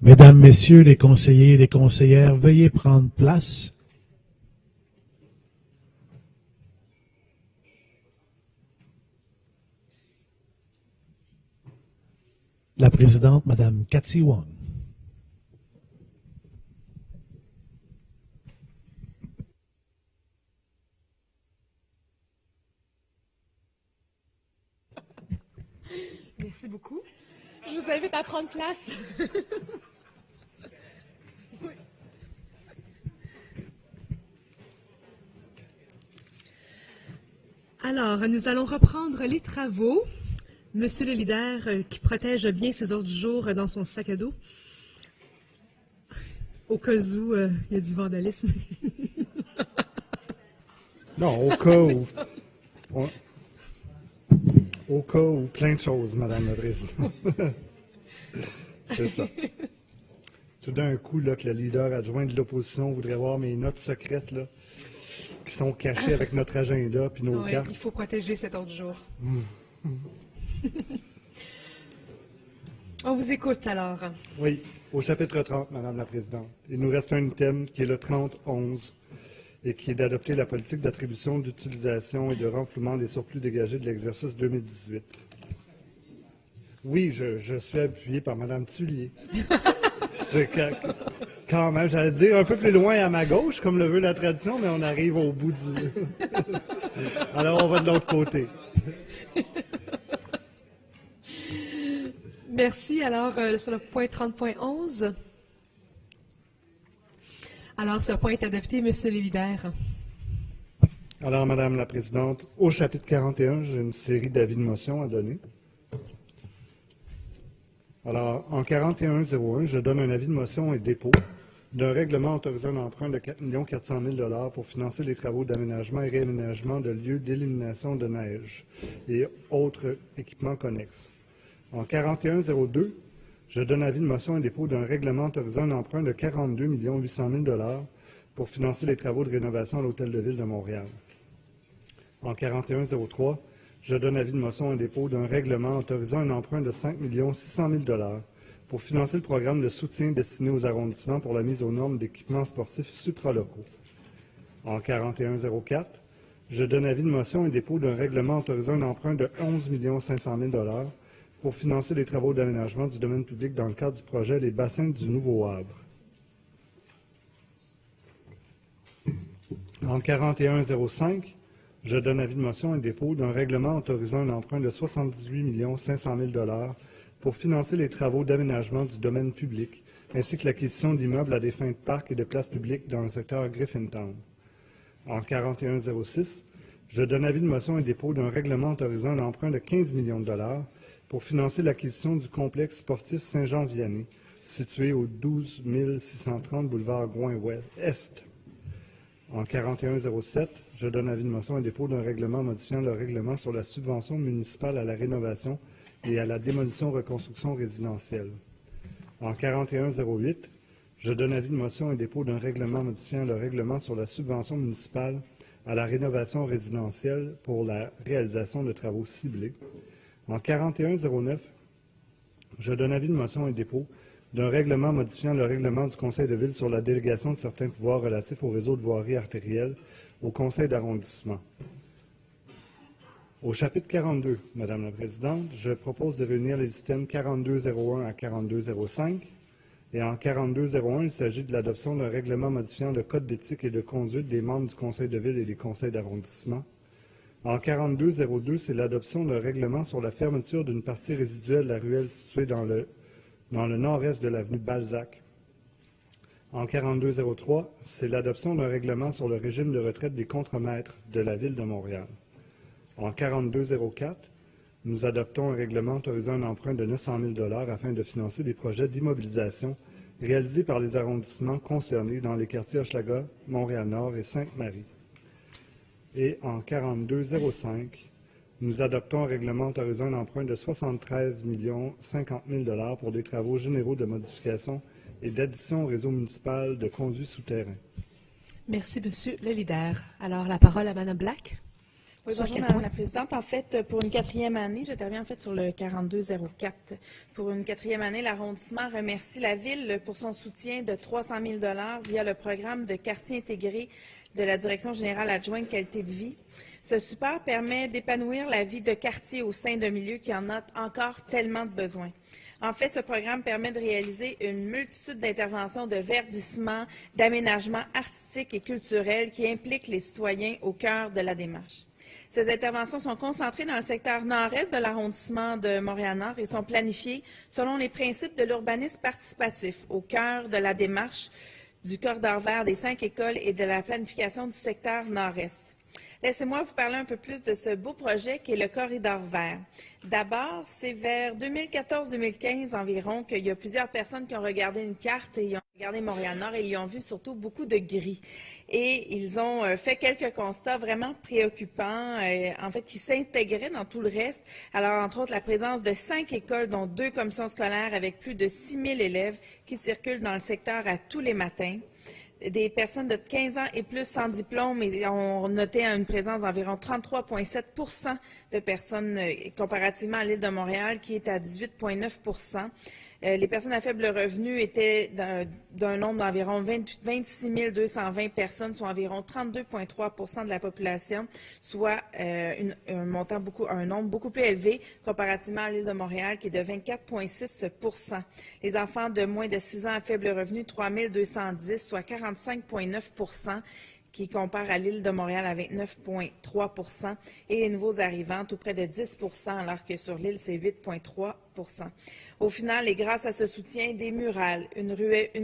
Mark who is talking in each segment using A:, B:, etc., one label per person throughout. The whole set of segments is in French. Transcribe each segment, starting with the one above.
A: Mesdames, Messieurs les conseillers et les conseillères, veuillez prendre place. La présidente, Madame Cathy Wong.
B: Merci beaucoup. Je vous invite à prendre place. Oui. Alors, nous allons reprendre les travaux. Monsieur le leader qui protège bien ses ordres du jour dans son sac à dos, au cas où il y a du vandalisme.
C: Non, au cas où. Au cas où, plein de choses, Madame la Présidente. C'est ça. Tout d'un coup, là, que le leader adjoint de l'opposition voudrait voir mes notes secrètes, là, qui sont cachées avec notre agenda puis nos cartes.
B: Il faut protéger cet ordre du jour. On vous écoute alors.
C: Oui, au chapitre 30, Madame la Présidente. Il nous reste un thème qui est le 30-11 et qui est d'adopter la politique d'attribution, d'utilisation et de renflouement des surplus dégagés de l'exercice 2018. Oui, je suis appuyé par Mme Tullier. C'est quand même, j'allais dire un peu plus loin à ma gauche, comme le veut la tradition, mais on arrive au bout du... Alors, on va de l'autre côté.
B: Merci. Alors, sur le point 30.11. Alors, ce point est adopté, Monsieur le leader.
C: Alors, Madame la Présidente, au chapitre 41, j'ai une série d'avis de motion à donner. Alors, en 41.01, je donne un avis de motion et dépôt d'un règlement autorisant un emprunt de 4 400 000 pour financer les travaux d'aménagement et réaménagement de lieux d'élimination de neige et autres équipements connexes. En 41.02, je donne avis de motion et dépôt d'un règlement autorisant un emprunt de 42 800 000 pour financer les travaux de rénovation à l'Hôtel de Ville de Montréal. En 41.03, je donne avis de motion et dépôt d'un règlement autorisant un emprunt de 5 600 000 pour financer le programme de soutien destiné aux arrondissements pour la mise aux normes d'équipements sportifs supralocaux. En 41.04, je donne avis de motion et dépôt d'un règlement autorisant un emprunt de 11 500 000 pour financer les travaux d'aménagement du domaine public dans le cadre du projet Les bassins du Nouveau Havre. En 41.05, je donne avis de motion et dépôt d'un règlement autorisant un emprunt de 78 500 000 pour financer les travaux d'aménagement du domaine public, ainsi que l'acquisition d'immeubles à des fins de parcs et de places publiques dans le secteur Griffintown. En 41.06, je donne avis de motion et dépôt d'un règlement autorisant un emprunt de 15 millions de dollars pour financer l'acquisition du complexe sportif Saint-Jean-Vianney, situé au 12 630 boulevard Gouin-Est. En 41.07, je donne avis de motion et dépôt d'un règlement modifiant le règlement sur la subvention municipale à la rénovation et à la démolition-reconstruction résidentielle. En 41.08, je donne avis de motion et dépôt d'un règlement modifiant le règlement sur la subvention municipale à la rénovation résidentielle pour la réalisation de travaux ciblés. En 41.09, je donne avis de motion et dépôt d'un règlement modifiant le règlement du Conseil de ville sur la délégation de certains pouvoirs relatifs au réseau de voirie artérielle au Conseil d'arrondissement. Au chapitre 42, Madame la Présidente, je propose de réunir les items 42.01 à 42.05. Et en 42.01, il s'agit de l'adoption d'un règlement modifiant le code d'éthique et de conduite des membres du Conseil de ville et des conseils d'arrondissement. En 42.02, c'est l'adoption d'un règlement sur la fermeture d'une partie résiduelle de la ruelle située dans le nord-est de l'avenue Balzac. En 42.03, c'est l'adoption d'un règlement sur le régime de retraite des contremaîtres de la Ville de Montréal. En 42.04, nous adoptons un règlement autorisant un emprunt de 900 000 afin de financer des projets d'immobilisation réalisés par les arrondissements concernés dans les quartiers Hochelaga, Montréal-Nord et Sainte-Marie. Et en 42.05, nous adoptons un règlement autorisant un emprunt de 73 050 000 pour des travaux généraux de modification et d'addition au réseau municipal de conduits souterrains.
B: Merci, Monsieur le leader. Alors, la parole à Mme Black.
D: Oui, bonjour, Madame la Présidente. En fait, pour une quatrième année, j'interviens en fait sur le 4204. Pour une quatrième année, l'arrondissement remercie la Ville pour son soutien de 300 000 $ via le programme de quartier intégré de la Direction générale adjointe qualité de vie. Ce support permet d'épanouir la vie de quartier au sein d'un milieu qui en a encore tellement de besoins. En fait, ce programme permet de réaliser une multitude d'interventions de verdissement, d'aménagement artistique et culturel qui impliquent les citoyens au cœur de la démarche. Ces interventions sont concentrées dans le secteur nord-est de l'arrondissement de Montréal-Nord et sont planifiées selon les principes de l'urbanisme participatif au cœur de la démarche du corridor vert des 5 écoles et de la planification du secteur nord-est. Laissez-moi vous parler un peu plus de ce beau projet qui est le corridor vert. D'abord, c'est vers 2014-2015 environ qu'il y a plusieurs personnes qui ont regardé une carte et ils ont regardé Montréal-Nord et ils ont vu surtout beaucoup de gris. Et ils ont fait quelques constats vraiment préoccupants, en fait, qui s'intégraient dans tout le reste. Alors, entre autres, la présence de 5 écoles, dont 2 commissions scolaires avec plus de 6 000 élèves qui circulent dans le secteur à tous les matins. Des personnes de 15 ans et plus sans diplôme et ont noté une présence d'environ 33,7 % de personnes comparativement à l'île de Montréal qui est à 18,9 %. Les personnes à faible revenu étaient d'un nombre d'environ 26 220 personnes, soit environ 32,3 % de la population, soit un nombre beaucoup plus élevé comparativement à l'île de Montréal qui est de 24,6 %. Les enfants de moins de 6 ans à faible revenu, 3 210, soit 45,9 % qui compare à l'île de Montréal à 29,3 % et les nouveaux arrivants tout près de 10 % alors que sur l'île, c'est 8,3 %. Au final, et grâce à ce soutien, des murales, une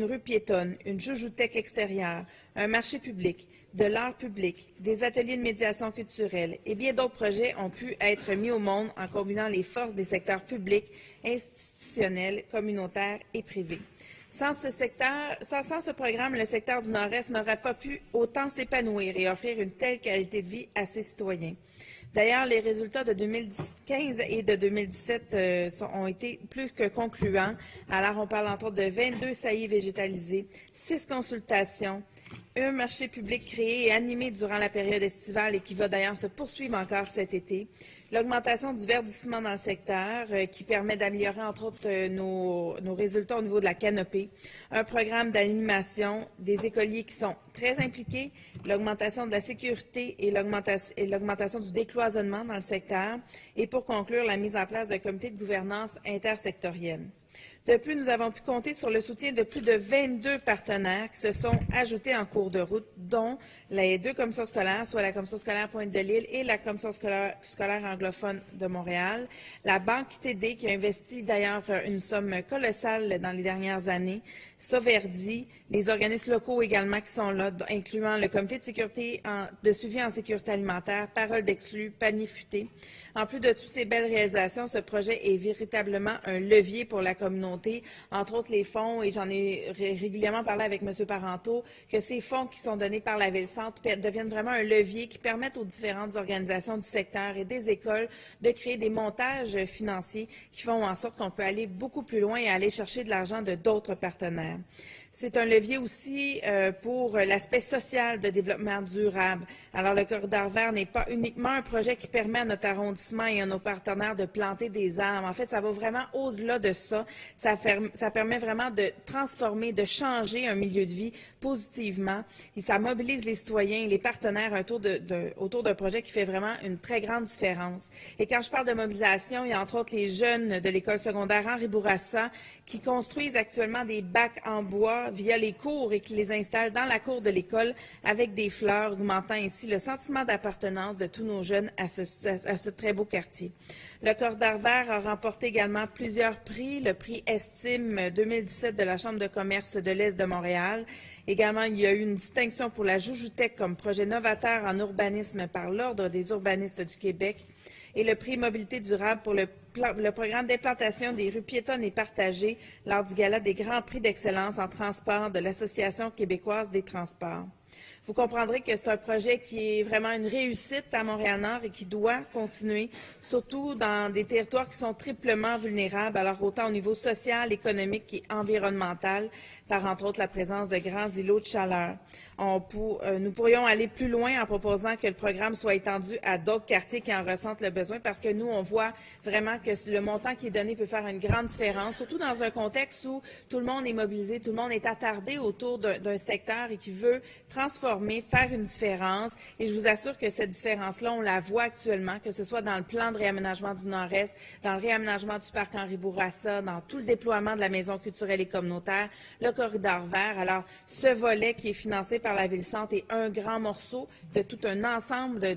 D: rue piétonne, une joujouthèque extérieure, un marché public, de l'art public, des ateliers de médiation culturelle et bien d'autres projets ont pu être mis au monde en combinant les forces des secteurs publics, institutionnels, communautaires et privés. Sans ce programme, le secteur du Nord-Est n'aurait pas pu autant s'épanouir et offrir une telle qualité de vie à ses citoyens. D'ailleurs, les résultats de 2015 et de 2017 ont été plus que concluants. Alors, on parle entre autres de 22 saillies végétalisées, 6 consultations, un marché public créé et animé durant la période estivale et qui va d'ailleurs se poursuivre encore cet été, l'augmentation du verdissement dans le secteur qui permet d'améliorer entre autres nos résultats au niveau de la canopée, un programme d'animation, des écoliers qui sont très impliqués, l'augmentation de la sécurité et l'augmentation du décloisonnement dans le secteur et pour conclure, la mise en place d'un comité de gouvernance intersectoriel. De plus, nous avons pu compter sur le soutien de plus de 22 partenaires qui se sont ajoutés en cours de route, dont les 2 commissions scolaires, soit la commission scolaire Pointe-de-l'Île et la commission scolaire anglophone de Montréal, la Banque TD qui a investi d'ailleurs une somme colossale dans les dernières années, Sauverdi, les organismes locaux également qui sont là, incluant le comité de sécurité de suivi en sécurité alimentaire, Parole d'exclus, Panier futé. En plus de toutes ces belles réalisations, ce projet est véritablement un levier pour la communauté, entre autres les fonds, et j'en ai régulièrement parlé avec M. Parenteau, que ces fonds qui sont donnés par la Ville-Centre deviennent vraiment un levier qui permettent aux différentes organisations du secteur et des écoles de créer des montages financiers qui font en sorte qu'on peut aller beaucoup plus loin et aller chercher de l'argent de d'autres partenaires. C'est un levier aussi pour l'aspect social de développement durable. Alors, le corridor vert n'est pas uniquement un projet qui permet à notre arrondissement et à nos partenaires de planter des arbres. En fait, ça va vraiment au-delà de ça. Ça permet vraiment de transformer, de changer un milieu de vie positivement. Et ça mobilise les citoyens et les partenaires autour d'un projet qui fait vraiment une très grande différence. Et quand je parle de mobilisation, il y a entre autres les jeunes de l'école secondaire Henri Bourassa qui construisent actuellement des bacs en bois via les cours et qui les installent dans la cour de l'école avec des fleurs, augmentant ainsi le sentiment d'appartenance de tous nos jeunes à ce très beau quartier. Le corridor vert a remporté également plusieurs prix, le prix Estime 2017 de la Chambre de commerce de l'Est de Montréal. Également, il y a eu une distinction pour la Joujouthèque comme projet novateur en urbanisme par l'Ordre des urbanistes du Québec et le prix Mobilité durable pour le programme d'implantation des rues piétonnes et partagées lors du gala des Grands Prix d'excellence en transport de l'Association québécoise des transports. Vous comprendrez que c'est un projet qui est vraiment une réussite à Montréal-Nord et qui doit continuer, surtout dans des territoires qui sont triplement vulnérables, alors autant au niveau social, économique et environnemental, par entre autres la présence de grands îlots de chaleur. Nous pourrions aller plus loin en proposant que le programme soit étendu à d'autres quartiers qui en ressentent le besoin, parce que nous, on voit vraiment que le montant qui est donné peut faire une grande différence, surtout dans un contexte où tout le monde est mobilisé, tout le monde est attardé autour d'un secteur et qui veut transformer, faire une différence. Et je vous assure que cette différence-là, on la voit actuellement, que ce soit dans le plan de réaménagement du Nord-Est, dans le réaménagement du parc Henri Bourassa, dans tout le déploiement de la maison culturelle et communautaire, le corridor vert. Alors, ce volet qui est financé par la Ville-Centre est un grand morceau de tout un ensemble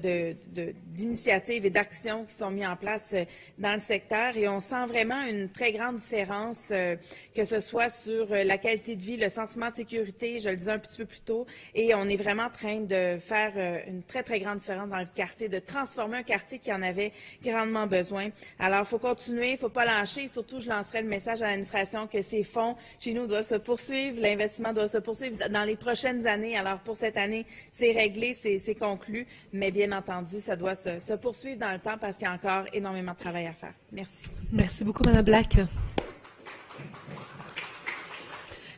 D: d'initiatives et d'actions qui sont mises en place dans le secteur. Et on sent vraiment une très grande différence, que ce soit sur la qualité de vie, le sentiment de sécurité, je le disais un petit peu plus tôt, et on est vraiment en train de faire une très, très grande différence dans le quartier, de transformer un quartier qui en avait grandement besoin. Alors, il faut continuer, il ne faut pas lâcher. Surtout, je lancerai le message à l'administration que ces fonds chez nous doivent se poursuivre, l'investissement doit se poursuivre dans les prochaines années. Alors, pour cette année, c'est réglé, c'est conclu, mais bien entendu, ça doit se poursuivre dans le temps parce qu'il y a encore énormément de travail à faire. Merci.
B: Merci beaucoup, Mme Black.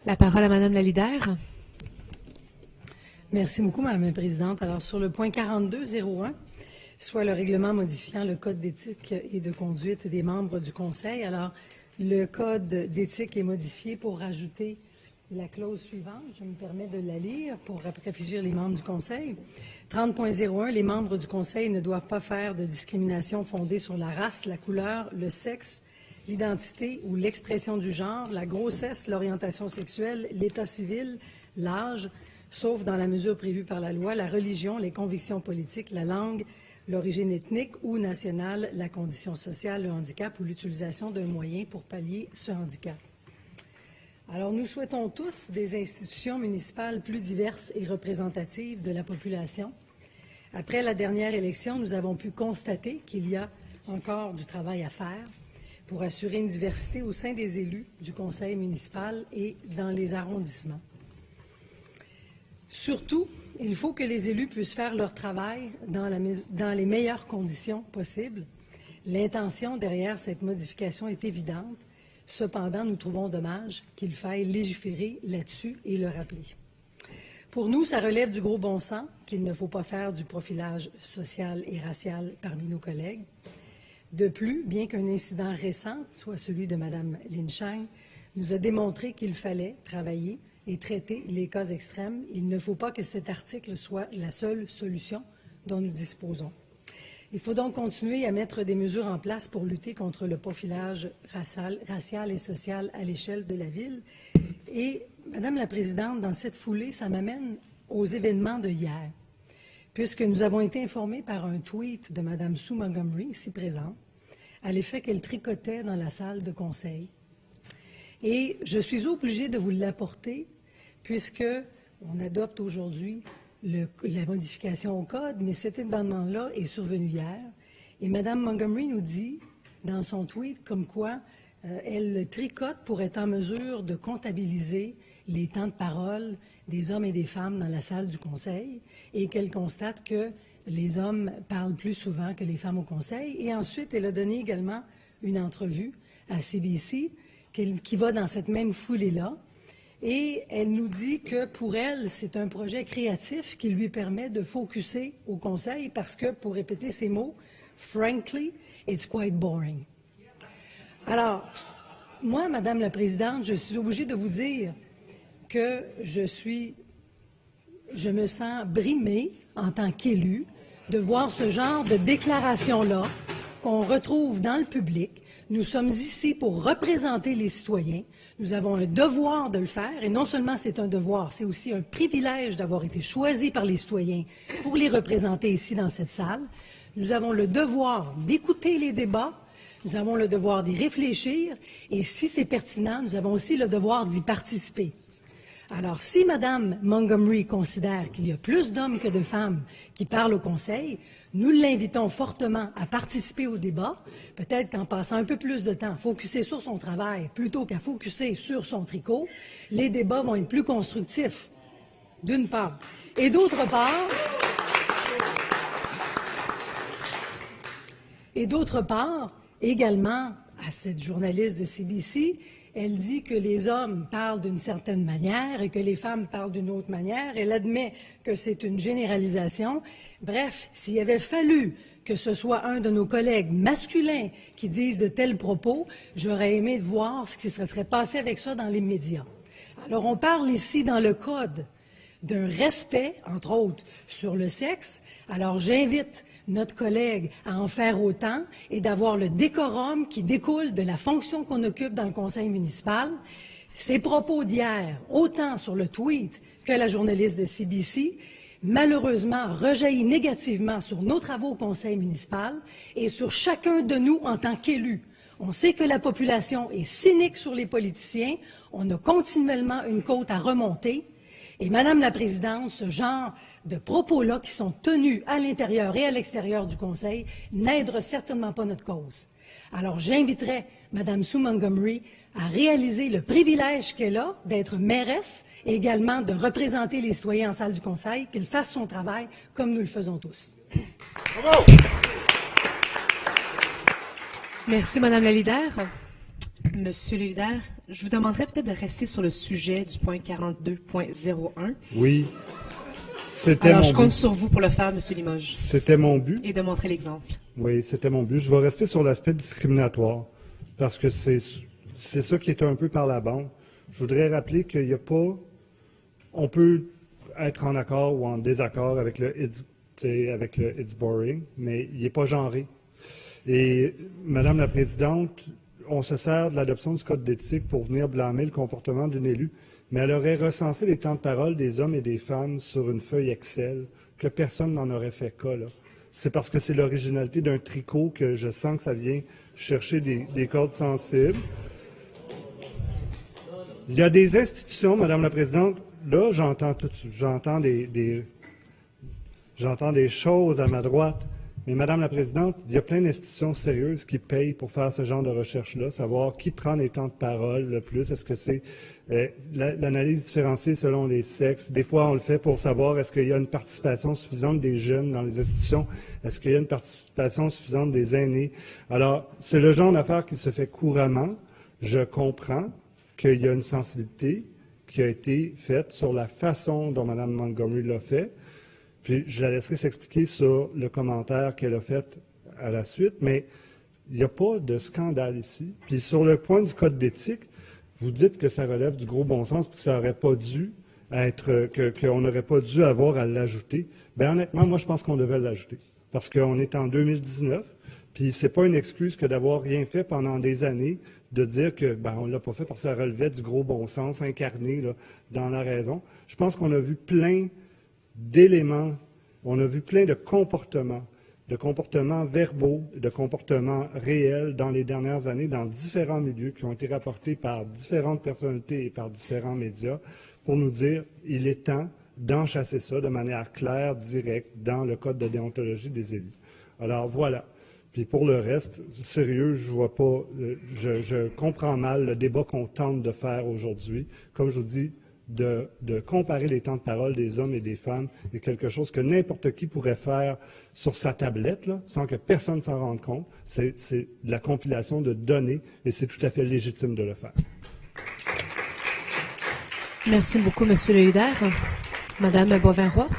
B: La parole à Mme la leader.
E: Merci beaucoup, Mme la Présidente. Alors, sur le point 4201, soit le règlement modifiant le Code d'éthique et de conduite des membres du Conseil. Alors, le Code d'éthique est modifié pour rajouter la clause suivante. Je me permets de la lire pour réfléchir les membres du Conseil. 30.01, les membres du Conseil ne doivent pas faire de discrimination fondée sur la race, la couleur, le sexe, l'identité ou l'expression du genre, la grossesse, l'orientation sexuelle, l'état civil, l'âge, sauf dans la mesure prévue par la loi, la religion, les convictions politiques, la langue, l'origine ethnique ou nationale, la condition sociale, le handicap ou l'utilisation d'un moyen pour pallier ce handicap. Alors, nous souhaitons tous des institutions municipales plus diverses et représentatives de la population. Après la dernière élection, nous avons pu constater qu'il y a encore du travail à faire pour assurer une diversité au sein des élus du conseil municipal et dans les arrondissements. Surtout, il faut que les élus puissent faire leur travail dans les meilleures conditions possibles. L'intention derrière cette modification est évidente. Cependant, nous trouvons dommage qu'il faille légiférer là-dessus et le rappeler. Pour nous, ça relève du gros bon sens qu'il ne faut pas faire du profilage social et racial parmi nos collègues. De plus, bien qu'un incident récent, soit celui de Mme Lin Chang, nous a démontré qu'il fallait travailler et traiter les cas extrêmes, il ne faut pas que cet article soit la seule solution dont nous disposons. Il faut donc continuer à mettre des mesures en place pour lutter contre le profilage racial et social à l'échelle de la Ville. Et, Madame la Présidente, dans cette foulée, ça m'amène aux événements de hier, puisque nous avons été informés par un tweet de Mme Sue Montgomery, ici présente, à l'effet qu'elle tricotait dans la salle de conseil. Et je suis obligée de vous l'apporter, puisqu'on adopte aujourd'hui la modification au Code, mais cet événement-là est survenu hier. Et Mme Montgomery nous dit, dans son tweet, comme quoi elle tricote pour être en mesure de comptabiliser les temps de parole des hommes et des femmes dans la salle du Conseil et qu'elle constate que les hommes parlent plus souvent que les femmes au Conseil. Et ensuite, elle a donné également une entrevue à CBC qui va dans cette même foulée-là. Et elle nous dit que pour elle, c'est un projet créatif qui lui permet de focusser au Conseil parce que, pour répéter ces mots, « frankly, it's quite boring ». Alors, moi, Madame la Présidente, je suis obligée de vous dire que je me sens brimée en tant qu'élue de voir ce genre de déclaration-là qu'on retrouve dans le public. Nous sommes ici pour représenter les citoyens. Nous avons un devoir de le faire, et non seulement c'est un devoir, c'est aussi un privilège d'avoir été choisis par les citoyens pour les représenter ici dans cette salle. Nous avons le devoir d'écouter les débats, nous avons le devoir d'y réfléchir, et si c'est pertinent, nous avons aussi le devoir d'y participer. Alors, si Mme Montgomery considère qu'il y a plus d'hommes que de femmes qui parlent au Conseil, nous l'invitons fortement à participer au débat, peut-être qu'en passant un peu plus de temps à focusser sur son travail plutôt qu'à focusser sur son tricot, les débats vont être plus constructifs, d'une part. Et d'autre part, également, à cette journaliste de CBC, elle dit que les hommes parlent d'une certaine manière et que les femmes parlent d'une autre manière. Elle admet que c'est une généralisation. Bref, s'il avait fallu que ce soit un de nos collègues masculins qui dise de tels propos, j'aurais aimé voir ce qui se serait passé avec ça dans les médias. Alors, on parle ici dans le Code d'un respect, entre autres, sur le sexe. Alors, j'invite notre collègue à en faire autant et d'avoir le décorum qui découle de la fonction qu'on occupe dans le conseil municipal. Ces propos d'hier, autant sur le tweet que la journaliste de CBC, malheureusement rejaillit négativement sur nos travaux au conseil municipal et sur chacun de nous en tant qu'élus. On sait que la population est cynique sur les politiciens. On a continuellement une côte à remonter. Et, Madame la Présidente, ce genre de propos-là qui sont tenus à l'intérieur et à l'extérieur du Conseil n'aidera certainement pas notre cause. Alors, j'inviterai Madame Sue Montgomery à réaliser le privilège qu'elle a d'être mairesse et également de représenter les citoyens en salle du Conseil, qu'elle fasse son travail comme nous le faisons tous.
C: Bravo!
B: Merci, Madame la leader. Monsieur le leader, je vous demanderais peut-être de rester sur le sujet du point 42.01.
C: Oui. C'était
B: Alors,
C: mon
B: je compte
C: but.
B: sur vous pour le faire, Monsieur Limoges,
C: C'était mon but.
B: et de montrer l'exemple.
C: Oui, c'était mon but. Je vais rester sur l'aspect discriminatoire parce que c'est ça qui est un peu par la bande. Je voudrais rappeler qu'il n'y a pas... On peut être en accord ou en désaccord avec le it's boring, mais il n'est pas genré. Et, Madame la Présidente, on se sert de l'adoption du Code d'éthique pour venir blâmer le comportement d'une élue, mais elle aurait recensé les temps de parole des hommes et des femmes sur une feuille Excel, que personne n'en aurait fait cas, là. C'est parce que c'est l'originalité d'un tricot que je sens que ça vient chercher des cordes sensibles. Il y a des institutions, Madame la Présidente, là, j'entends des choses à ma droite. Mais Madame la Présidente, il y a plein d'institutions sérieuses qui payent pour faire ce genre de recherche-là, savoir qui prend les temps de parole le plus. Est-ce que c'est l'analyse différenciée selon les sexes? Des fois, on le fait pour savoir est-ce qu'il y a une participation suffisante des jeunes dans les institutions? Est-ce qu'il y a une participation suffisante des aînés? Alors, c'est le genre d'affaires qui se fait couramment. Je comprends qu'il y a une sensibilité qui a été faite sur la façon dont Mme Montgomery l'a fait. Puis je la laisserai s'expliquer sur le commentaire qu'elle a fait à la suite, mais il n'y a pas de scandale ici. Puis sur le point du code d'éthique, vous dites que ça relève du gros bon sens, puis que ça n'aurait pas dû être, qu'on n'aurait pas dû avoir à l'ajouter. Bien honnêtement, moi je pense qu'on devait l'ajouter, parce qu'on est en 2019, puis c'est pas une excuse que d'avoir rien fait pendant des années, de dire que on ne l'a pas fait parce que ça relevait du gros bon sens incarné là, dans la raison. Je pense qu'on a vu plein d'éléments, on a vu plein de comportements verbaux, de comportements réels dans les dernières années, dans différents milieux qui ont été rapportés par différentes personnalités et par différents médias pour nous dire il est temps d'enchasser ça de manière claire, directe, dans le code de déontologie des élus. Alors voilà. Puis pour le reste, sérieux, je vois pas, je comprends mal le débat qu'on tente de faire aujourd'hui. Comme je vous dis, de comparer les temps de parole des hommes et des femmes est quelque chose que n'importe qui pourrait faire sur sa tablette, là, sans que personne s'en rende compte. C'est de la compilation de données et c'est tout à fait légitime de le faire.
B: Merci beaucoup, Monsieur le leader. Madame Boivin-Roy.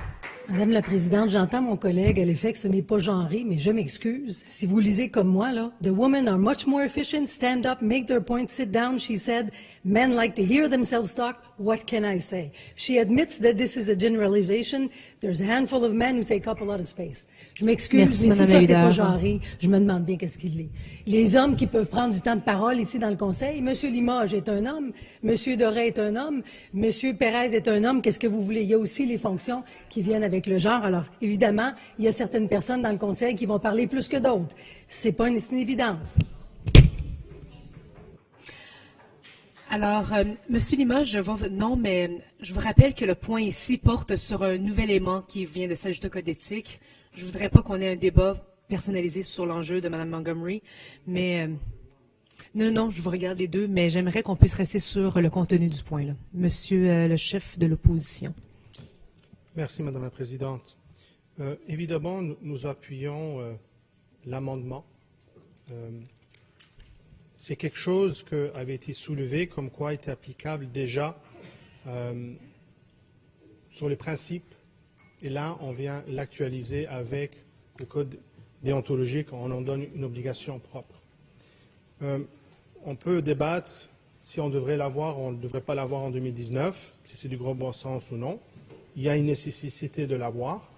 E: Madame la Présidente, j'entends mon collègue à l'effet que ce n'est pas genré, mais je m'excuse. Si vous lisez comme moi, là, the women are much more efficient, stand up, make their point, sit down, she said. Men like to hear themselves talk. What can I say? She admits that this is a generalization. There's a handful of men who take up a lot of space. Je m'excuse, mais si ça, c'est pas genré, je me demande bien qu'est-ce qu'il est. Les hommes qui peuvent prendre du temps de parole ici dans le Conseil, M. Limoges est un homme, M. Doré est un homme, M. Pérez est un homme, qu'est-ce que vous voulez? Il y a aussi les fonctions qui viennent avec le genre. Alors, évidemment, il y a certaines personnes dans le Conseil qui vont parler plus que d'autres. C'est pas une évidence.
B: Alors, Monsieur Limoges, mais je vous rappelle que le point ici porte sur un nouvel élément qui vient de s'ajouter au code d'éthique. Je ne voudrais pas qu'on ait un débat personnalisé sur l'enjeu de Mme Montgomery, mais non, je vous regarde les deux, mais j'aimerais qu'on puisse rester sur le contenu du point, là. Monsieur le chef de l'opposition.
F: Merci, Madame la Présidente. Évidemment, nous appuyons l'amendement. C'est quelque chose qui avait été soulevé comme quoi était applicable déjà sur les principes. Et là, on vient l'actualiser avec le code déontologique, on en donne une obligation propre. On peut débattre si on devrait l'avoir ou on ne devrait pas l'avoir en 2019, si c'est du gros bon sens ou non. Il y a une nécessité de l'avoir.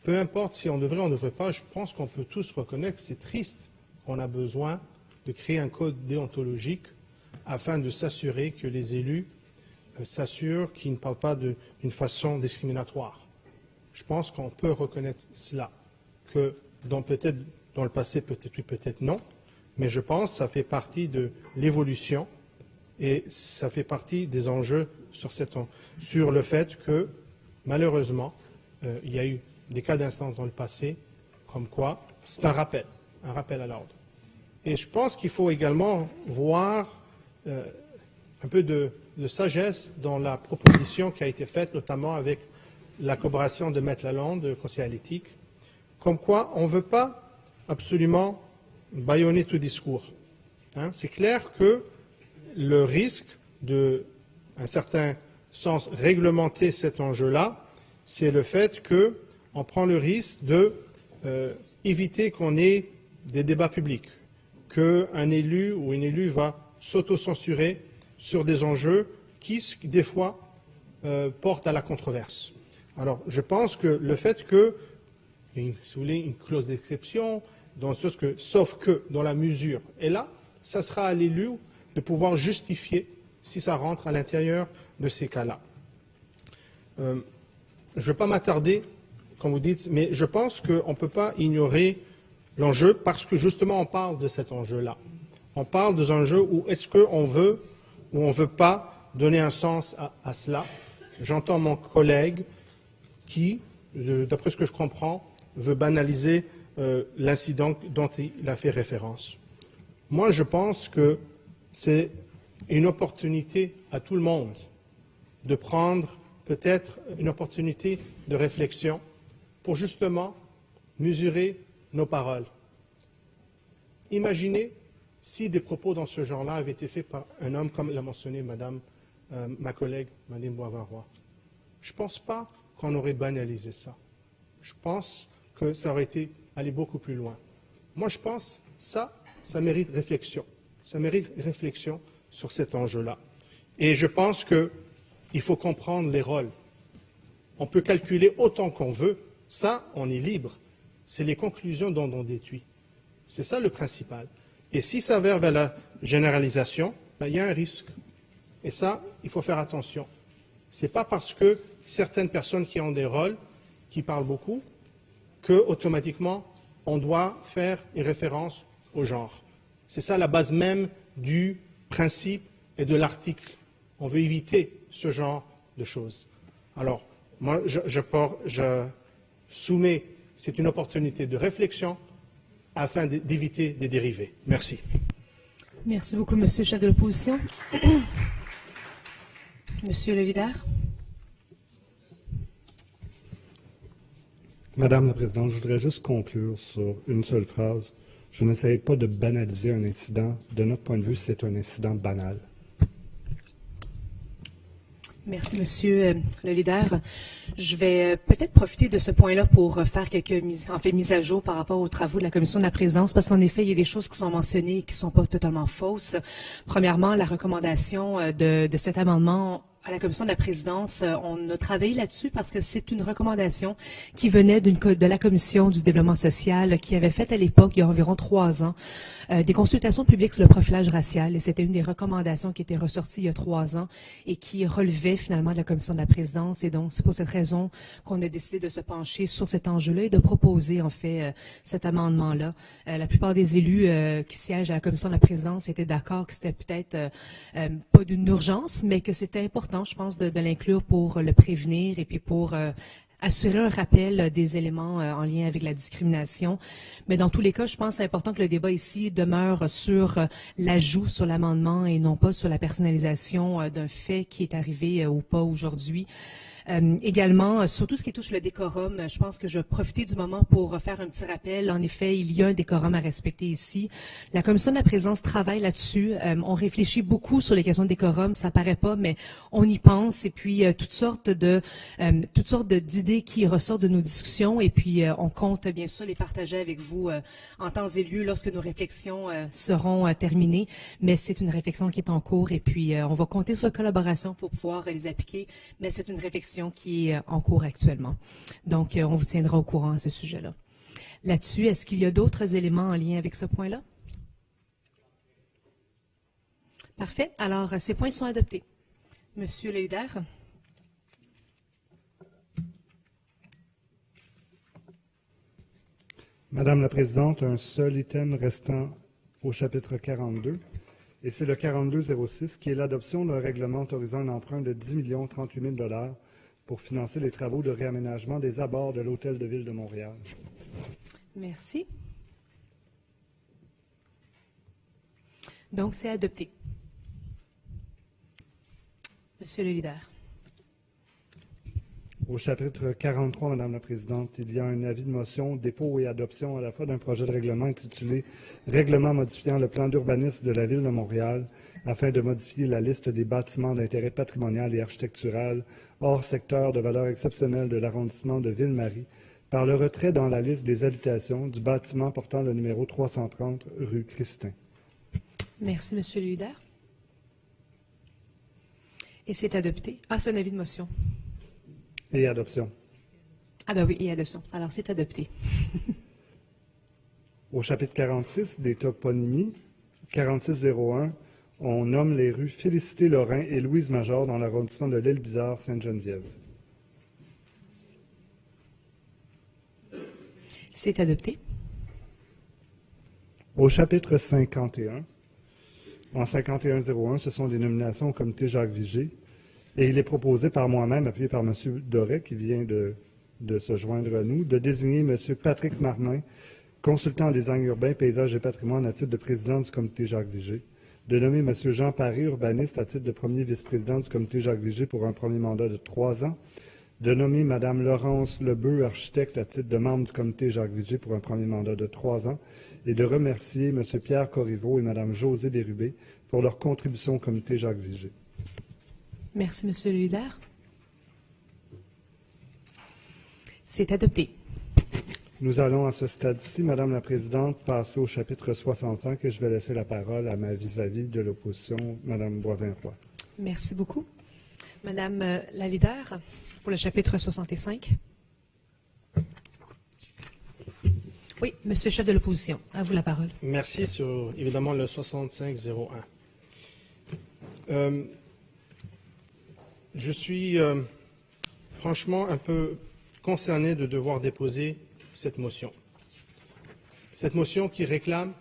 F: Peu importe si on devrait ou on ne devrait pas, je pense qu'on peut tous reconnaître que c'est triste qu'on a besoin de créer un code déontologique afin de s'assurer que les élus s'assurent qu'ils ne parlent pas d'une façon discriminatoire. Je pense qu'on peut reconnaître cela, que peut-être dans le passé, peut-être oui, peut-être non, mais je pense que ça fait partie de l'évolution et ça fait partie des enjeux sur le fait que, malheureusement, il y a eu des cas d'instance dans le passé, comme quoi c'est un rappel à l'ordre. Et je pense qu'il faut également voir un peu de sagesse dans la proposition qui a été faite, notamment avec la collaboration de Maître Lalonde, conseiller à l'éthique, comme quoi on ne veut pas absolument bâillonner tout discours. C'est clair que le risque de, un certain sens, réglementer cet enjeu-là, c'est le fait qu'on prend le risque de éviter qu'on ait des débats publics, qu'un élu ou une élue va s'auto-censurer sur des enjeux qui, des fois, portent à la controverse. Alors, je pense que le fait qu'il y ait, si vous voulez, une clause d'exception, dans le sens que, sauf que, dans la mesure, et là, ça sera à l'élu de pouvoir justifier si ça rentre à l'intérieur de ces cas-là. Je ne veux pas m'attarder, comme vous dites, mais je pense qu'on ne peut pas ignorer l'enjeu parce que, justement, on parle de cet enjeu-là. On parle de un enjeu où est-ce qu'on veut ou on ne veut pas donner un sens à cela. J'entends mon collègue qui, d'après ce que je comprends, veut banaliser l'incident dont il a fait référence. Moi, je pense que c'est une opportunité à tout le monde de prendre peut-être une opportunité de réflexion pour justement mesurer nos paroles. Imaginez si des propos dans ce genre-là avaient été faits par un homme, comme l'a mentionné ma collègue, Mme Boisvarois. Je ne pense pas qu'on aurait banalisé ça. Je pense que ça aurait été aller beaucoup plus loin. Moi, je pense que ça mérite réflexion. Ça mérite réflexion sur cet enjeu-là. Et je pense qu'il faut comprendre les rôles. On peut calculer autant qu'on veut. Ça, on est libre. C'est les conclusions dont on déduit. C'est ça le principal. Et si ça va vers la généralisation, il y a un risque. Et ça, il faut faire attention. Ce n'est pas parce que certaines personnes qui ont des rôles, qui parlent beaucoup, qu'automatiquement, on doit faire une référence au genre. C'est ça la base même du principe et de l'article. On veut éviter ce genre de choses. Alors, moi, je soumets, c'est une opportunité de réflexion afin d'éviter des dérivés. Merci.
B: Merci beaucoup, Monsieur le chef de l'opposition. Monsieur le leader.
C: Madame la Présidente, je voudrais juste conclure sur une seule phrase. Je n'essaie pas de banaliser un incident. De notre point de vue, c'est un incident banal.
B: Merci, Monsieur le leader. Je vais peut-être profiter de ce point-là pour faire quelques mises à jour par rapport aux travaux de la Commission de la Présidence, parce qu'en effet, il y a des choses qui sont mentionnées et qui ne sont pas totalement fausses. Premièrement, la recommandation de cet amendement à la Commission de la Présidence, on a travaillé là-dessus parce que c'est une recommandation qui venait de la Commission du développement social qui avait fait à l'époque, il y a environ 3 ans, des consultations publiques sur le profilage racial. Et c'était une des recommandations qui était ressortie il y a 3 ans et qui relevait finalement de la Commission de la Présidence. Et donc, c'est pour cette raison qu'on a décidé de se pencher sur cet enjeu-là et de proposer, en fait, cet amendement-là. La plupart des élus qui siègent à la Commission de la Présidence étaient d'accord que c'était peut-être pas d'une urgence, mais que c'était important, je pense, de l'inclure pour le prévenir et puis pour assurer un rappel des éléments en lien avec la discrimination. Mais dans tous les cas, je pense que c'est important que le débat ici demeure sur l'ajout sur l'amendement et non pas sur la personnalisation d'un fait qui est arrivé ou pas aujourd'hui. Également, sur tout ce qui touche le décorum, je pense que je vais profiter du moment pour faire un petit rappel. En effet, il y a un décorum à respecter ici. La Commission de la présence travaille là-dessus. On réfléchit beaucoup sur les questions de décorum. Ça paraît pas, mais on y pense. Et puis, toutes sortes d'idées qui ressortent de nos discussions. Et puis, on compte bien sûr les partager avec vous en temps et lieu lorsque nos réflexions seront terminées. Mais c'est une réflexion qui est en cours. Et puis, on va compter sur la collaboration pour pouvoir les appliquer. Mais c'est une réflexion qui est en cours actuellement. Donc, on vous tiendra au courant à ce sujet-là. Là-dessus, est-ce qu'il y a d'autres éléments en lien avec ce point-là? Parfait. Alors, ces points sont adoptés. Monsieur le leader.
C: Madame la Présidente, un seul item restant au chapitre 42, et c'est le 4206, qui est l'adoption d'un règlement autorisant un emprunt de 10 038 000 $ pour financer les travaux de réaménagement des abords de l'Hôtel de Ville de Montréal.
B: Merci. Donc, c'est adopté. Monsieur le leader.
C: Au chapitre 43, Madame la Présidente, il y a un avis de motion, dépôt et adoption à la fois d'un projet de règlement intitulé « Règlement modifiant le plan d'urbanisme de la Ville de Montréal afin de modifier la liste des bâtiments d'intérêt patrimonial et architectural hors secteur de valeur exceptionnelle de l'arrondissement de Ville-Marie par le retrait dans la liste des habitations du bâtiment portant le numéro 330 rue Christin. »
B: Merci, Monsieur le leader. Et c'est adopté. Ah, c'est un avis de motion.
C: Et adoption.
B: Ah ben oui, et adoption. Alors, c'est adopté.
C: Au chapitre 46 des toponymies, 4601, on nomme les rues Félicité-Lorrain et Louise-Major dans l'arrondissement de l'Île-Bizarre-Sainte-Geneviève.
B: C'est adopté.
C: Au chapitre 51, en 5101, ce sont des nominations au comité Jacques Vigée. Et il est proposé par moi-même, appuyé par M. Doré, qui vient de se joindre à nous, de désigner M. Patrick Marmin, consultant en design urbain, paysage et patrimoine à titre de président du comité Jacques Vigée, de nommer M. Jean Paré, urbaniste, à titre de premier vice-président du comité Jacques Vigée pour un premier mandat de 3 ans, de nommer Mme Laurence Lebeu, architecte, à titre de membre du comité Jacques Vigée pour un premier mandat de 3 ans, et de remercier M. Pierre Corriveau et Mme Josée Bérubé pour leur contribution au comité Jacques Vigée.
B: Merci, Monsieur le leader. C'est adopté.
C: Nous allons à ce stade-ci, Madame la Présidente, passer au chapitre 65 et je vais laisser la parole à ma vis-à-vis de l'opposition, Mme Boivin-Roy.
B: Merci beaucoup. Madame la leader, pour le chapitre 65. Oui, Monsieur le chef de l'opposition, à vous la parole.
F: Merci sur, évidemment, le 6501. Je suis franchement un peu concerné de devoir déposer cette motion. Cette motion qui réclame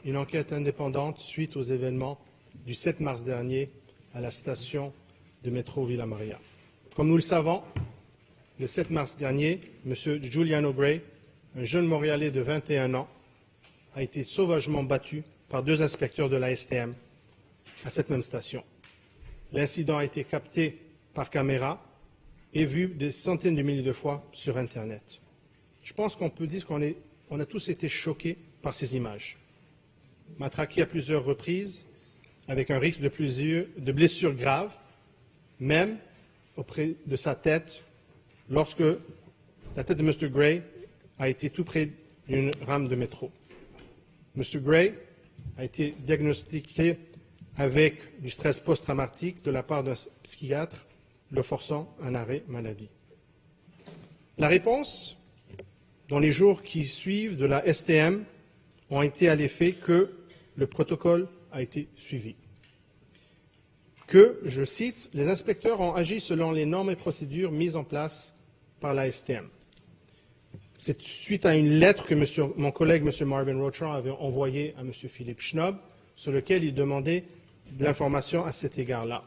F: une enquête indépendante suite aux événements du 7 mars dernier à la station de métro Villa Maria. Comme nous le savons, le 7 mars dernier, M. Giuliano Gray, un jeune Montréalais de 21 ans, a été sauvagement battu par 2 inspecteurs de la STM à cette même station. L'incident a été capté par caméra et vu des centaines de milliers de fois sur Internet. Je pense qu'on peut dire qu'on a tous été choqués par ces images. Matraqué à plusieurs reprises, avec un risque de blessures graves, même auprès de sa tête, lorsque la tête de M. Gray a été tout près d'une rame de métro. M. Gray a été diagnostiqué avec du stress post-traumatique de la part d'un psychiatre, le forçant un arrêt maladie. La réponse, dans les jours qui suivent de la STM, ont été à l'effet que le protocole a été suivi. Que, je cite, les inspecteurs ont agi selon les normes et procédures mises en place par la STM. C'est suite à une lettre que mon collègue, M. Marvin Rocha, avait envoyée à M. Philippe Schnob, sur lequel il demandait de l'information à cet égard-là.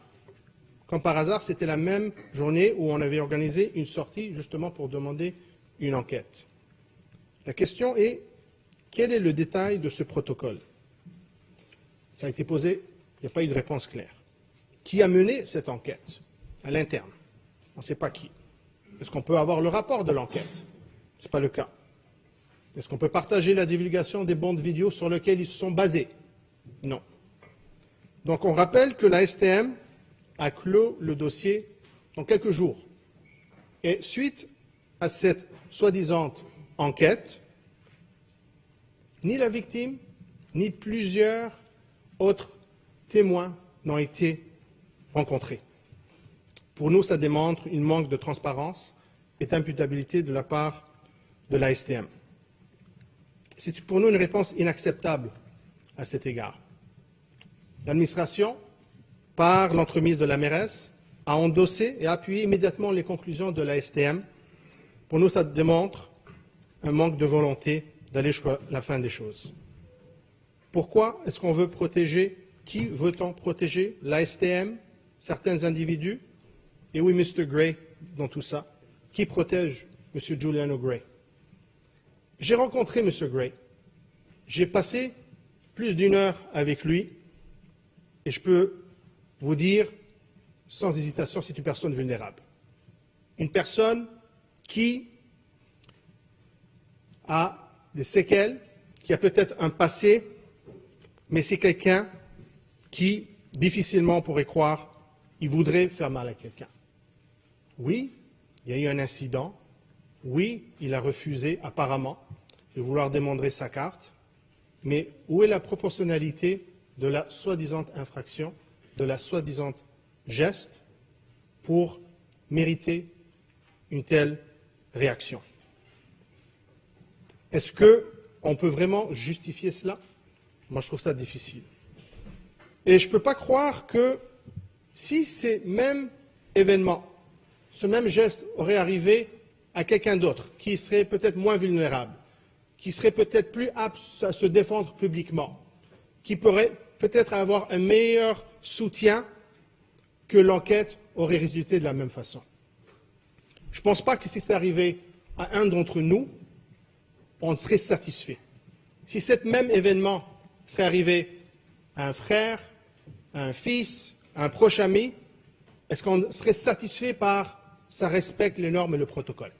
F: Comme par hasard, c'était la même journée où on avait organisé une sortie justement pour demander une enquête. La question est, quel est le détail de ce protocole? Ça a été posé, il n'y a pas eu de réponse claire. Qui a mené cette enquête à l'interne? On ne sait pas qui. Est-ce qu'on peut avoir le rapport de l'enquête? Ce n'est pas le cas. Est-ce qu'on peut partager la divulgation des bandes vidéo sur lesquelles ils se sont basés? Non. Donc on rappelle que la STM a clos le dossier dans quelques jours. Et suite à cette soi-disant enquête, ni la victime, ni plusieurs autres témoins n'ont été rencontrés. Pour nous, ça démontre un manque de transparence et d'imputabilité de la part de la STM. C'est pour nous une réponse inacceptable à cet égard. L'administration, par l'entremise de la mairesse, a endossé et appuyé immédiatement les conclusions de la STM. Pour nous, ça démontre un manque de volonté d'aller jusqu'à la fin des choses. Pourquoi est-ce qu'on veut protéger? Qui veut-on protéger? La STM, certains individus? Et oui, Mr. Gray dans tout ça. Qui protège M. Giuliano Gray? J'ai rencontré M. Gray. J'ai passé plus d'1 heure avec lui et je peux vous dire, sans hésitation, c'est une personne vulnérable. Une personne qui a des séquelles, qui a peut-être un passé, mais c'est quelqu'un qui, difficilement, on pourrait croire, il voudrait faire mal à quelqu'un. Oui, il y a eu un incident. Oui, il a refusé, apparemment, de vouloir démontrer sa carte. Mais où est la proportionnalité de la soi-disant infraction, de la soi-disant geste, pour mériter une telle réaction? Est-ce qu'on peut vraiment justifier cela? Moi, je trouve ça difficile. Et je ne peux pas croire que si ces mêmes événements, ce même geste aurait arrivé à quelqu'un d'autre, qui serait peut-être moins vulnérable, qui serait peut-être plus apte à se défendre publiquement, qui pourrait peut-être avoir un meilleur soutien, que l'enquête aurait résulté de la même façon. Je ne pense pas que si c'est arrivé à un d'entre nous, on serait satisfait. Si cet même événement serait arrivé à un frère, à un fils, à un proche ami, est-ce qu'on serait satisfait par ça respecte les normes et le protocole?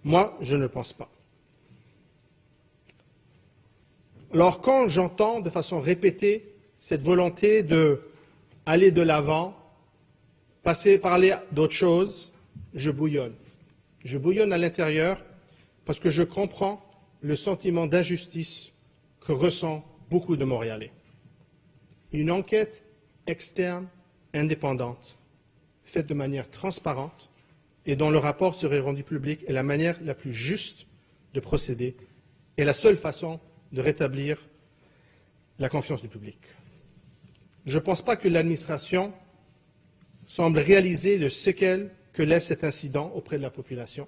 F: Moi, je ne pense pas. Alors, quand j'entends de façon répétée cette volonté d'aller de l'avant, parler d'autre chose, je bouillonne. Je bouillonne à l'intérieur parce que je comprends le sentiment d'injustice que ressent beaucoup de Montréalais. Une enquête externe, indépendante, faite de manière transparente et dont le rapport serait rendu public est la manière la plus juste de procéder et la seule façon de rétablir la confiance du public. Je ne pense pas que l'administration semble réaliser le séquel que laisse cet incident auprès de la population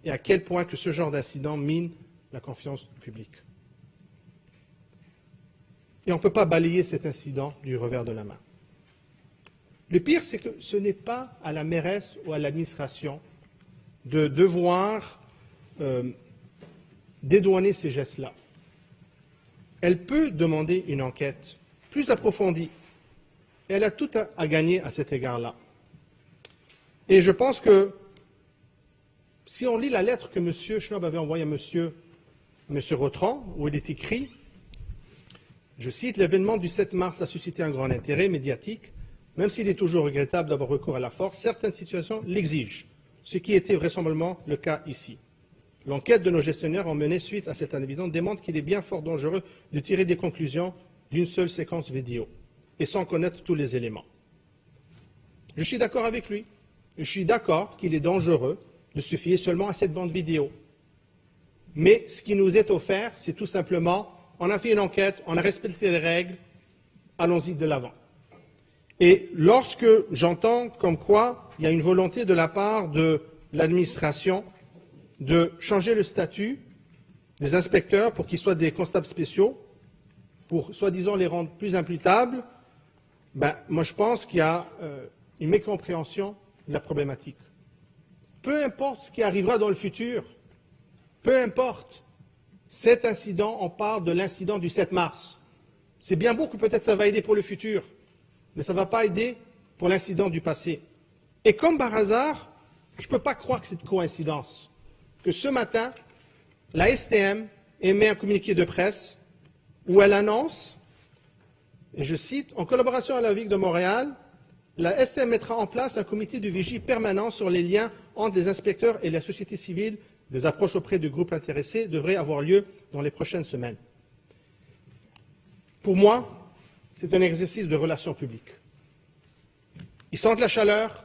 F: et à quel point que ce genre d'incident mine la confiance du public. Et on ne peut pas balayer cet incident du revers de la main. Le pire, c'est que ce n'est pas à la mairesse ou à l'administration de devoir dédouaner ces gestes-là. Elle peut demander une enquête plus approfondie. Et elle a tout à gagner à cet égard-là. Et je pense que si on lit la lettre que M. Schnob avait envoyée à M. Rotron, où il est écrit, je cite, « L'événement du 7 mars a suscité un grand intérêt médiatique. Même s'il est toujours regrettable d'avoir recours à la force, certaines situations l'exigent, ce qui était vraisemblablement le cas ici. L'enquête de nos gestionnaires en menée suite à cet incident démontre qu'il est bien fort dangereux de tirer des conclusions d'une seule séquence vidéo et sans connaître tous les éléments. Je suis d'accord avec lui. Je suis d'accord qu'il est dangereux de se fier seulement à cette bande vidéo. Mais ce qui nous est offert, c'est tout simplement, on a fait une enquête, on a respecté les règles, allons-y de l'avant. Et lorsque j'entends comme quoi il y a une volonté de la part de l'administration de changer le statut des inspecteurs pour qu'ils soient des constables spéciaux, pour soi-disant les rendre plus imputables, moi je pense qu'il y a une mécompréhension de la problématique. Peu importe ce qui arrivera dans le futur, peu importe, cet incident, on parle de l'incident du 7 mars. C'est bien beau que peut-être ça va aider pour le futur, mais ça ne va pas aider pour l'incident du passé. Et comme par hasard, Je ne peux pas croire que c'est une coïncidence que ce matin, la STM émet un communiqué de presse où elle annonce, et je cite, « En collaboration avec la Ville de Montréal, la STM mettra en place un comité de vigie permanent sur les liens entre les inspecteurs et la société civile. Des approches auprès du groupe intéressé devraient avoir lieu dans les prochaines semaines. » Pour moi, c'est un exercice de relations publiques. Ils sentent la chaleur,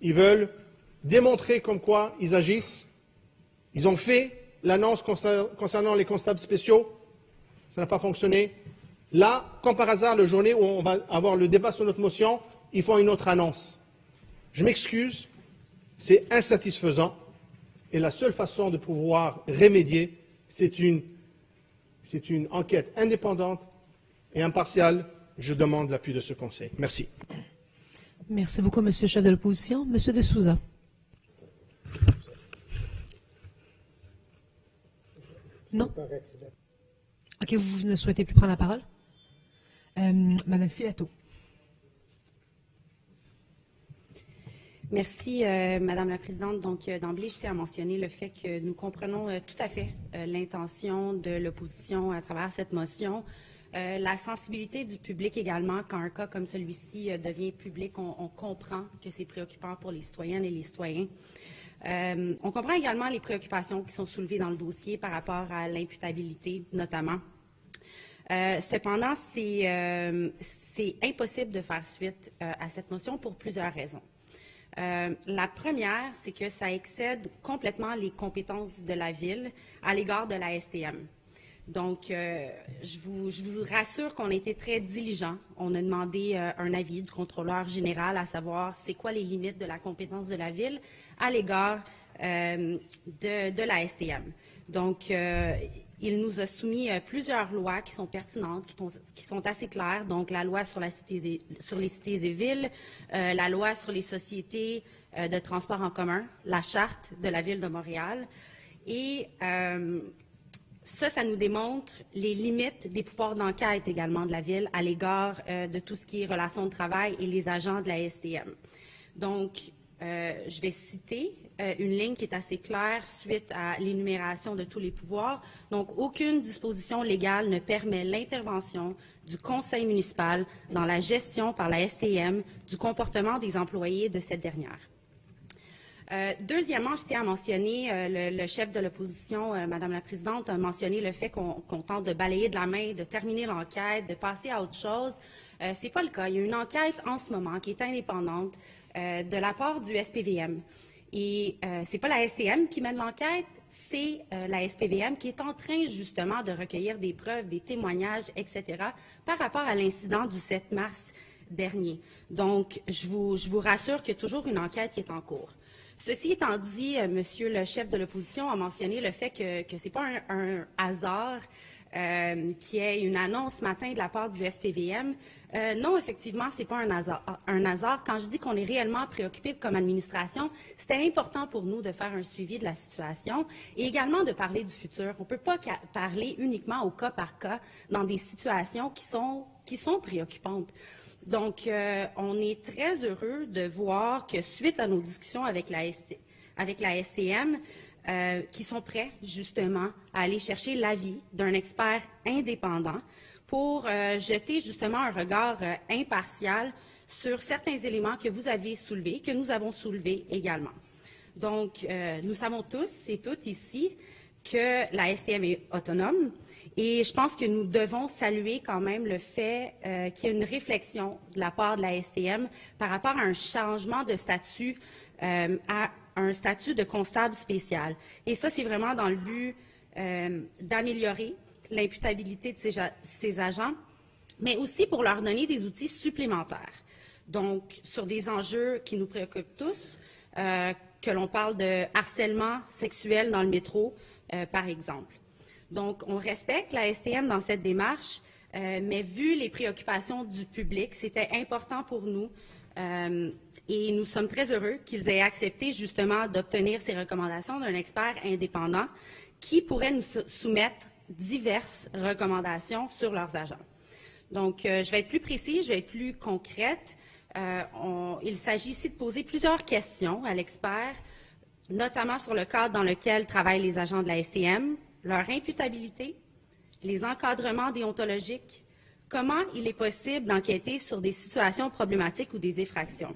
F: ils veulent démontrer comme quoi ils agissent. Ils ont fait l'annonce concernant les constables spéciaux, ça n'a pas fonctionné. Là, comme par hasard, la journée où on va avoir le débat sur notre motion, ils font une autre annonce. Je m'excuse, c'est insatisfaisant. Et la seule façon de pouvoir remédier, c'est une enquête indépendante et impartiale. Je demande l'appui de ce Conseil. Merci.
B: Merci beaucoup, Monsieur le chef de l'opposition. Monsieur de Souza. Non? OK, vous ne souhaitez plus prendre la parole? Madame Filato.
G: Merci, Madame la Présidente. Donc, d'emblée, je tiens à mentionner le fait que nous comprenons tout à fait l'intention de l'opposition à travers cette motion. La sensibilité du public également, quand un cas comme celui-ci devient public, on comprend que c'est préoccupant pour les citoyennes et les citoyens. On comprend également les préoccupations qui sont soulevées dans le dossier par rapport à l'imputabilité, notamment. Cependant, c'est impossible de faire suite à cette motion pour plusieurs raisons. La première, c'est que ça excède complètement les compétences de la Ville à l'égard de la STM. Donc, je vous rassure qu'on a été très diligents. On a demandé un avis du contrôleur général à savoir c'est quoi les limites de la compétence de la Ville à l'égard de la STM. Donc, il nous a soumis plusieurs lois qui sont pertinentes, qui sont assez claires. Donc, la loi sur les cités et villes, la loi sur les sociétés de transport en commun, la charte de la Ville de Montréal. Et ça nous démontre les limites des pouvoirs d'enquête également de la Ville à l'égard de tout ce qui est relations de travail et les agents de la STM. Donc, je vais citer une ligne qui est assez claire suite à l'énumération de tous les pouvoirs. Donc, aucune disposition légale ne permet l'intervention du conseil municipal dans la gestion par la STM du comportement des employés de cette dernière. Deuxièmement, je tiens à mentionner, le chef de l'opposition, Madame la Présidente, a mentionné le fait qu'on tente de balayer de la main, de terminer l'enquête, de passer à autre chose. Ce n'est pas le cas. Il y a une enquête en ce moment qui est indépendante de la part du SPVM. Et ce n'est pas la STM qui mène l'enquête, c'est la SPVM qui est en train justement de recueillir des preuves, des témoignages, etc., par rapport à l'incident du 7 mars dernier. Donc, je vous rassure qu'il y a toujours une enquête qui est en cours. Ceci étant dit, Monsieur le chef de l'opposition a mentionné le fait que ce n'est pas un hasard qu'il y ait une annonce ce matin de la part du SPVM. Non, effectivement, ce n'est pas un hasard. Quand je dis qu'on est réellement préoccupé comme administration, c'était important pour nous de faire un suivi de la situation et également de parler du futur. On ne peut pas parler uniquement au cas par cas dans des situations qui sont préoccupantes. Donc, on est très heureux de voir que suite à nos discussions avec la STM, qui sont prêts justement à aller chercher l'avis d'un expert indépendant pour jeter justement un regard impartial sur certains éléments que vous avez soulevés, que nous avons soulevés également. Donc, nous savons tous et toutes ici que la STM est autonome et je pense que nous devons saluer quand même le fait qu'il y a une réflexion de la part de la STM par rapport à un changement de statut à un statut de constable spécial. Et ça, c'est vraiment dans le but d'améliorer l'imputabilité de ces agents, mais aussi pour leur donner des outils supplémentaires. Donc, sur des enjeux qui nous préoccupent tous, que l'on parle de harcèlement sexuel dans le métro, par exemple. Donc, on respecte la STM dans cette démarche, mais vu les préoccupations du public, c'était important pour nous et nous sommes très heureux qu'ils aient accepté justement d'obtenir ces recommandations d'un expert indépendant qui pourrait nous soumettre diverses recommandations sur leurs agents. Donc, je vais être plus précis, je vais être plus concrète. Il s'agit ici de poser plusieurs questions à l'expert notamment sur le cadre dans lequel travaillent les agents de la STM, leur imputabilité, les encadrements déontologiques, comment il est possible d'enquêter sur des situations problématiques ou des effractions.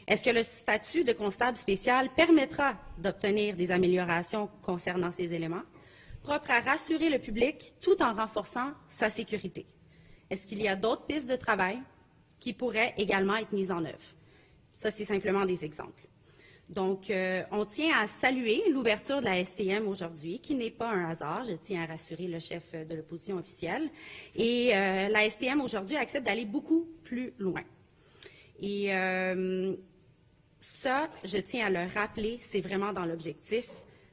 G: Est-ce que le statut de constable spécial permettra d'obtenir des améliorations concernant ces éléments, propres à rassurer le public tout en renforçant sa sécurité? Est-ce qu'il y a d'autres pistes de travail qui pourraient également être mises en œuvre? Ça, c'est simplement des exemples. Donc, on tient à saluer l'ouverture de la STM aujourd'hui, qui n'est pas un hasard. Je tiens à rassurer le chef de l'opposition officielle. Et la STM aujourd'hui accepte d'aller beaucoup plus loin. Et ça, je tiens à le rappeler, c'est vraiment dans l'objectif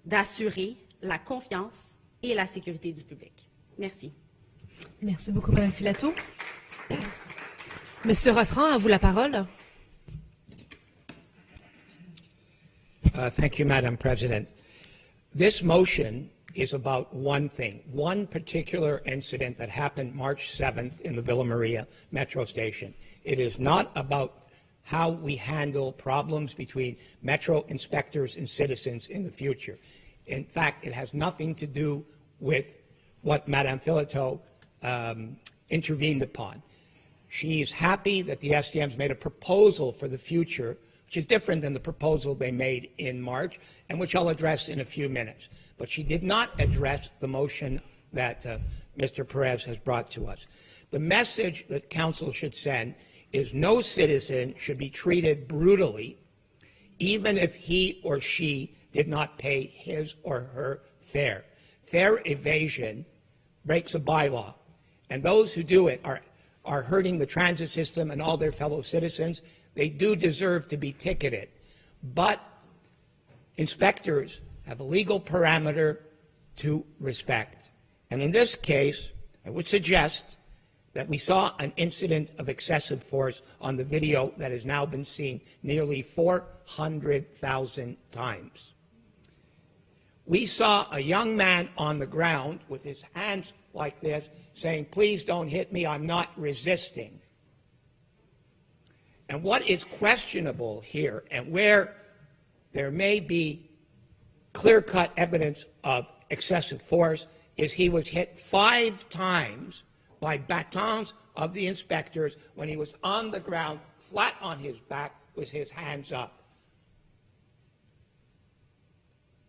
G: d'assurer la confiance et la sécurité du public. Merci.
B: Merci beaucoup, Mme Filato. Monsieur Rotran, à vous la parole.
H: Thank you, Madam President. This motion is about one thing, one particular incident that happened March 7th in the Villa Maria Metro Station. It is not about how we handle problems between Metro inspectors and citizens in the future. In fact, it has nothing to do with what Madame Filato intervened upon. She is happy that the STM's made a proposal for the future, which is different than the proposal they made in March, and which I'll address in a few minutes. But she did not address the motion that Mr. Perez has brought to us. The message that Council should send is no citizen should be treated brutally, even if he or she did not pay his or her fare. Fare evasion breaks a bylaw, and those who do it are hurting the transit system and all their fellow citizens. They do deserve to be ticketed, but inspectors have a legal parameter to respect. And in this case, I would suggest that we saw an incident of excessive force on the video that has now been seen nearly 400,000 times. We saw a young man on the ground with his hands like this saying, "Please don't hit me, I'm not resisting." And what is questionable here, and where there may be clear-cut evidence of excessive force, is he was hit 5 times by batons of the inspectors when he was on the ground, flat on his back, with his hands up.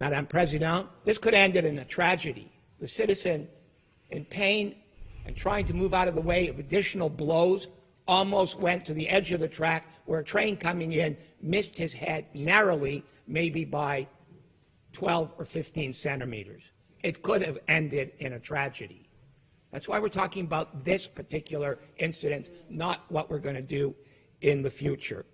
H: Madame President, this could have ended in a tragedy. The citizen, in pain and trying to move out of the way of additional blows, almost went to the edge of the track where a train coming in missed his head narrowly, maybe by 12 or 15 centimeters. It could have ended in a tragedy. That's why we're talking about this particular incident, not what we're going to do in the future.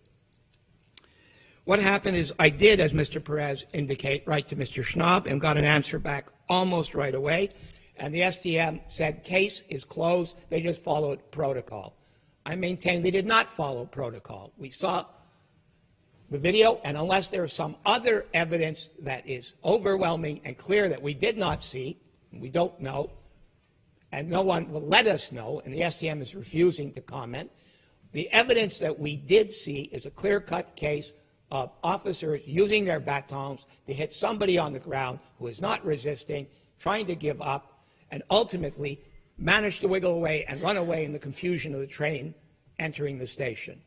H: What happened is I did, as Mr. Perez indicate, write to Mr. Schnaub and got an answer back almost right away. And the STM said case is closed. They just followed protocol. I maintain they did not follow protocol. We saw the video, and unless there is some other evidence that is overwhelming and clear that we did not see, we don't know, and no one will let us know, and the STM is refusing to comment, the evidence that we did see is a clear-cut case of officers using their batons to hit somebody on the ground who is not resisting, trying to give up, and ultimately managed to wiggle away and run away in the confusion of the train entering the station.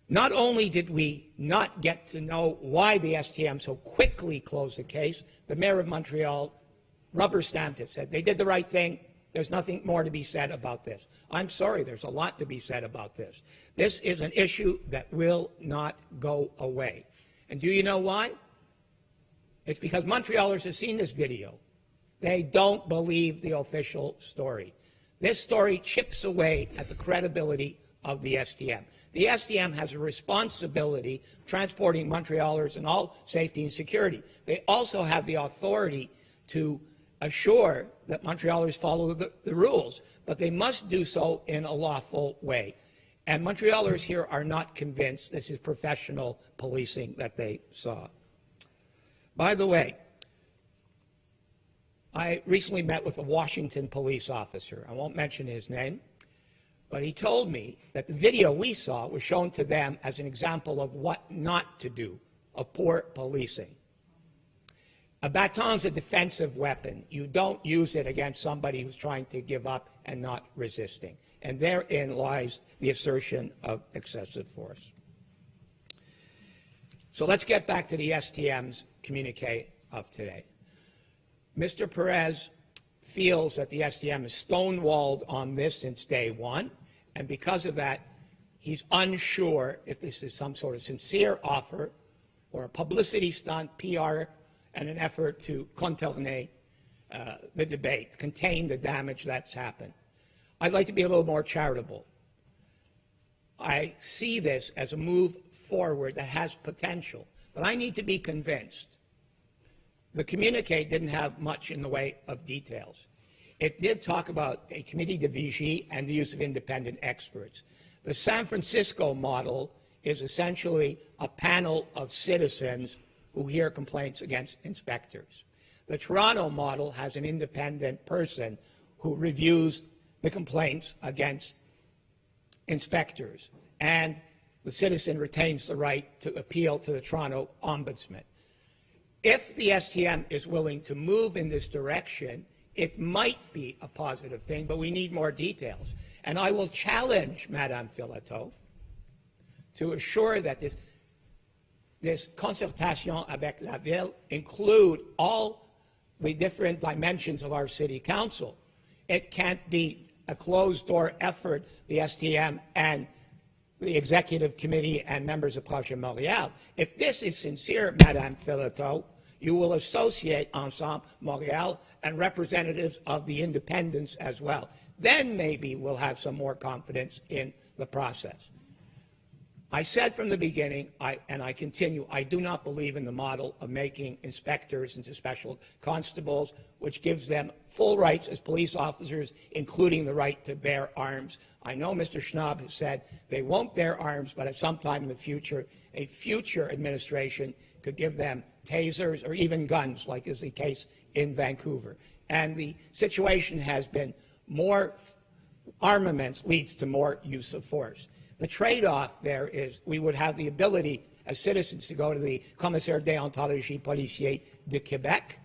H: Not only did we not get to know why the STM so quickly closed the case, the mayor of Montreal rubber-stamped it, said they did the right thing, there's nothing more to be said about this. I'm sorry, there's a lot to be said about this. This is an issue that will not go away. And do you know why? It's because Montrealers have seen this video. They don't believe the official story. This story chips away at the credibility of the STM. The STM has a responsibility transporting Montrealers in all safety and security. They also have the authority to assure that Montrealers follow the rules, but they must do so in a lawful way. And Montrealers here are not convinced this is professional policing that they saw. By the way, I recently met with a Washington police officer. I won't mention his name, but he told me that the video we saw was shown to them as an example of what not to do of poor policing. A baton's a defensive weapon. You don't use it against somebody who's trying to give up and not resisting. And therein lies the assertion of excessive force. So let's get back to the STM's communique of today. Mr. Perez feels that the STM is stonewalled on this since day one, and because of that, he's unsure if this is some sort of sincere offer or a publicity stunt, PR, and an effort to contourner the debate, contain the damage that's happened. I'd like to be a little more charitable. I see this as a move forward that has potential, but I need to be convinced. The communique didn't have much in the way of details. It did talk about a committee de vigie and the use of independent experts. The San Francisco model is essentially a panel of citizens who hear complaints against inspectors. The Toronto model has an independent person who reviews the complaints against inspectors, and the citizen retains the right to appeal to the Toronto Ombudsman. If the STM is willing to move in this direction, it might be a positive thing, but we need more details. And I will challenge Madame Filato to assure that this concertation avec la ville include all the different dimensions of our city council. It can't be a closed-door effort, the STM and the executive committee and members of Projet Montréal. If this is sincere, Madame Filato, you will associate Ensemble Montréal and representatives of the independents as well. Then maybe we'll have some more confidence in the process. I said from the beginning, and I continue, I do not believe in the model of making inspectors into special constables, which gives them full rights as police officers, including the right to bear arms. I know Mr. Schnaub has said they won't bear arms, but at some time in the future, a future administration could give them tasers or even guns, like is the case in Vancouver. And the situation has been more armaments leads to more use of force. The trade-off there is we would have the ability as citizens to go to the Commissaire déontologie policier de Quebec.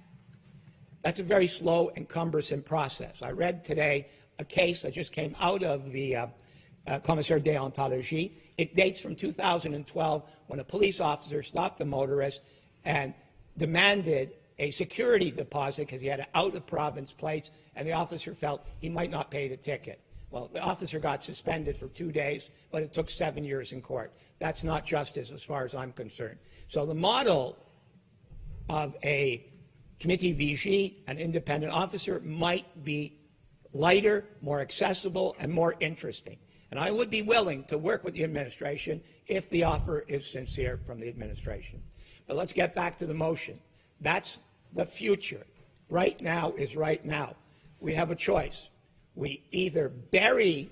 H: That's a very slow and cumbersome process. I read today a case that just came out of the Commissaire déontologie. It dates from 2012 when a police officer stopped a motorist and demanded a security deposit because he had out-of-province plates, and the officer felt he might not pay the ticket. Well, the officer got suspended for 2 days, but it took 7 years in court. That's not justice as far as I'm concerned. So the model of a committee vigie, an independent officer, might be lighter, more accessible, and more interesting. And I would be willing to work with the administration if the offer is sincere from the administration. But let's get back to the motion. That's the future. Right now is right now. We have a choice. We either bury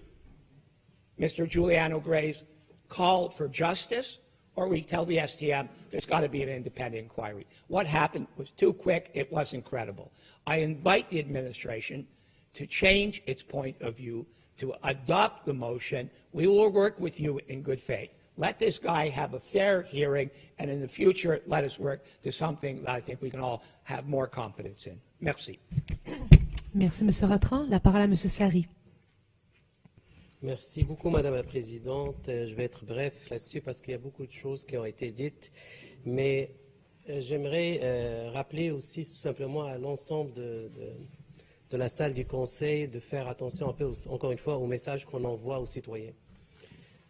H: Mr. Giuliano Gray's call for justice, or we tell the STM there's got to be an independent inquiry. What happened was too quick. It was incredible. I invite the administration to change its point of view, to adopt the motion. We will work with you in good faith. Let this guy have a fair hearing, and in the future, let us work to something that I think we can all have more confidence in. Merci.
B: Merci, M. Rotran. La parole à M. Sari.
I: Merci beaucoup, Madame la Présidente. Je vais être bref là-dessus parce qu'il y a beaucoup de choses qui ont été dites, mais j'aimerais rappeler aussi tout simplement à l'ensemble de la salle du Conseil de faire attention un peu, encore une fois, au message qu'on envoie aux citoyens.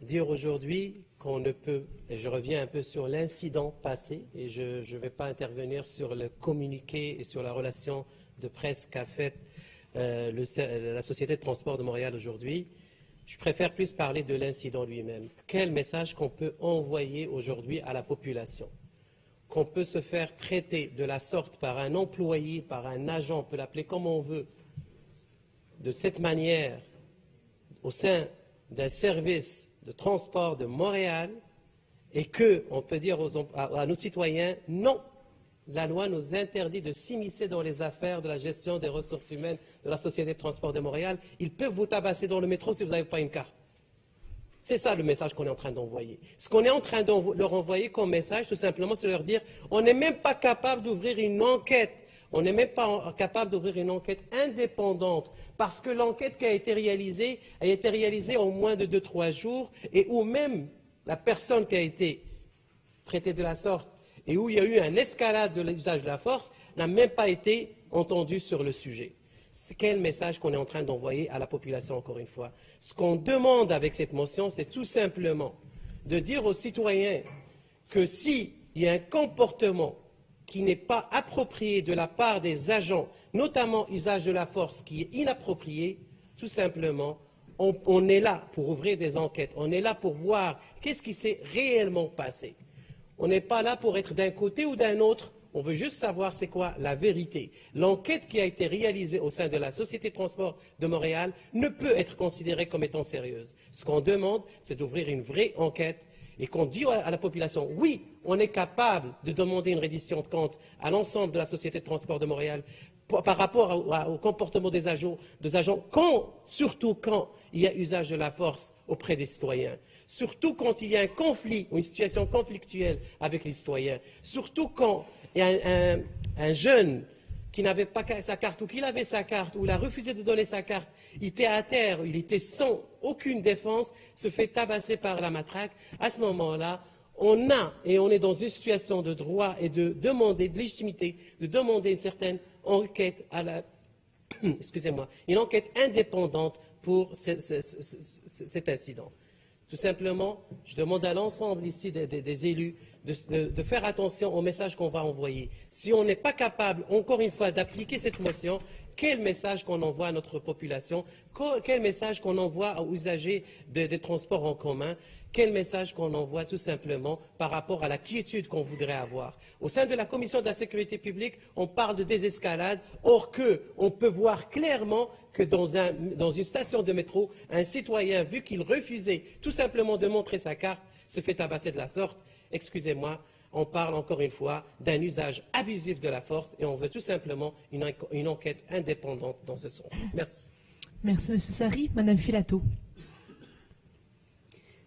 I: Dire aujourd'hui qu'on ne peut, et je reviens un peu sur l'incident passé, et je ne vais pas intervenir sur le communiqué et sur la relation de presse qu'a faite la Société de transport de Montréal aujourd'hui. Je préfère plus parler de l'incident lui-même. Quel message qu'on peut envoyer aujourd'hui à la population? Qu'on peut se faire traiter de la sorte par un employé, par un agent, on peut l'appeler comme on veut, de cette manière au sein d'un service de transport de Montréal, et qu'on peut dire à nos citoyens, non, la loi nous interdit de s'immiscer dans les affaires de la gestion des ressources humaines de la Société de transport de Montréal. Ils peuvent vous tabasser dans le métro si vous n'avez pas une carte. C'est ça le message qu'on est en train d'envoyer. Ce qu'on est en train de leur envoyer comme message, tout simplement, c'est leur dire on n'est même pas capable d'ouvrir une enquête. On n'est même pas capable d'ouvrir une enquête indépendante parce que l'enquête qui a été réalisée en moins de 2-3 jours et où même la personne qui a été traitée de la sorte et où il y a eu une escalade de l'usage de la force n'a même pas été entendue sur le sujet. C'est quel message qu'on est en train d'envoyer à la population, encore une fois? Ce qu'on demande avec cette motion, c'est tout simplement de dire aux citoyens que s'il y a un comportement qui n'est pas approprié de la part des agents, notamment usage de la force, qui est inapproprié, tout simplement, on est là pour ouvrir des enquêtes, on est là pour voir qu'est-ce qui s'est réellement passé. On n'est pas là pour être d'un côté ou d'un autre, on veut juste savoir c'est quoi la vérité. L'enquête qui a été réalisée au sein de la Société de transport de Montréal ne peut être considérée comme étant sérieuse. Ce qu'on demande, c'est d'ouvrir une vraie enquête et qu'on dit à la population, oui, on est capable de demander une reddition de compte à l'ensemble de la Société de transport de Montréal par rapport au comportement des agents surtout quand il y a usage de la force auprès des citoyens, surtout quand il y a un conflit ou une situation conflictuelle avec les citoyens, surtout quand il y a un jeune qui n'avait pas sa carte ou qui avait sa carte ou il a refusé de donner sa carte, il était à terre, il était sans aucune défense, se fait tabasser par la matraque. À ce moment-là, on est dans une situation de droit et de demander, de légitimité, de demander une certaine enquête une enquête indépendante pour cet incident. Tout simplement, je demande à l'ensemble ici des élus de faire attention au message qu'on va envoyer. Si on n'est pas capable, encore une fois, d'appliquer cette motion, quel message qu'on envoie à notre population, quel message qu'on envoie aux usagers des transports en commun, quel message qu'on envoie tout simplement par rapport à la quiétude qu'on voudrait avoir. Au sein de la Commission de la sécurité publique, on parle de désescalade, or on peut voir clairement que dans une station de métro, un citoyen, vu qu'il refusait tout simplement de montrer sa carte, se fait tabasser de la sorte. Excusez-moi, on parle encore une fois d'un usage abusif de la force et on veut tout simplement une enquête indépendante dans ce sens. Merci.
B: Merci, M. Sari. Mme Filato.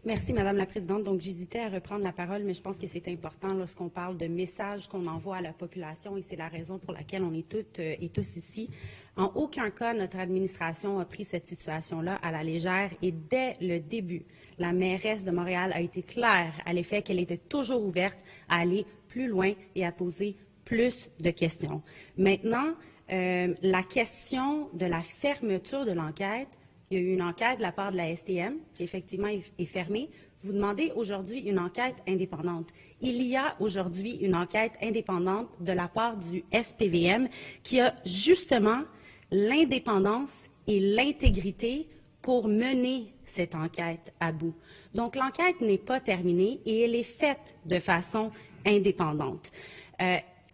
G: Merci, Madame la Présidente. Donc, j'hésitais à reprendre la parole, mais je pense que c'est important lorsqu'on parle de messages qu'on envoie à la population et c'est la raison pour laquelle on est toutes et tous ici. En aucun cas, notre administration a pris cette situation-là à la légère et dès le début, la mairesse de Montréal a été claire à l'effet qu'elle était toujours ouverte à aller plus loin et à poser plus de questions. Maintenant, la question de la fermeture de l'enquête, il y a eu une enquête de la part de la STM qui effectivement est fermée. Vous demandez aujourd'hui une enquête indépendante. Il y a aujourd'hui une enquête indépendante de la part du SPVM qui a justement l'indépendance et l'intégrité pour mener cette enquête à bout. Donc l'enquête n'est pas terminée et elle est faite de façon indépendante.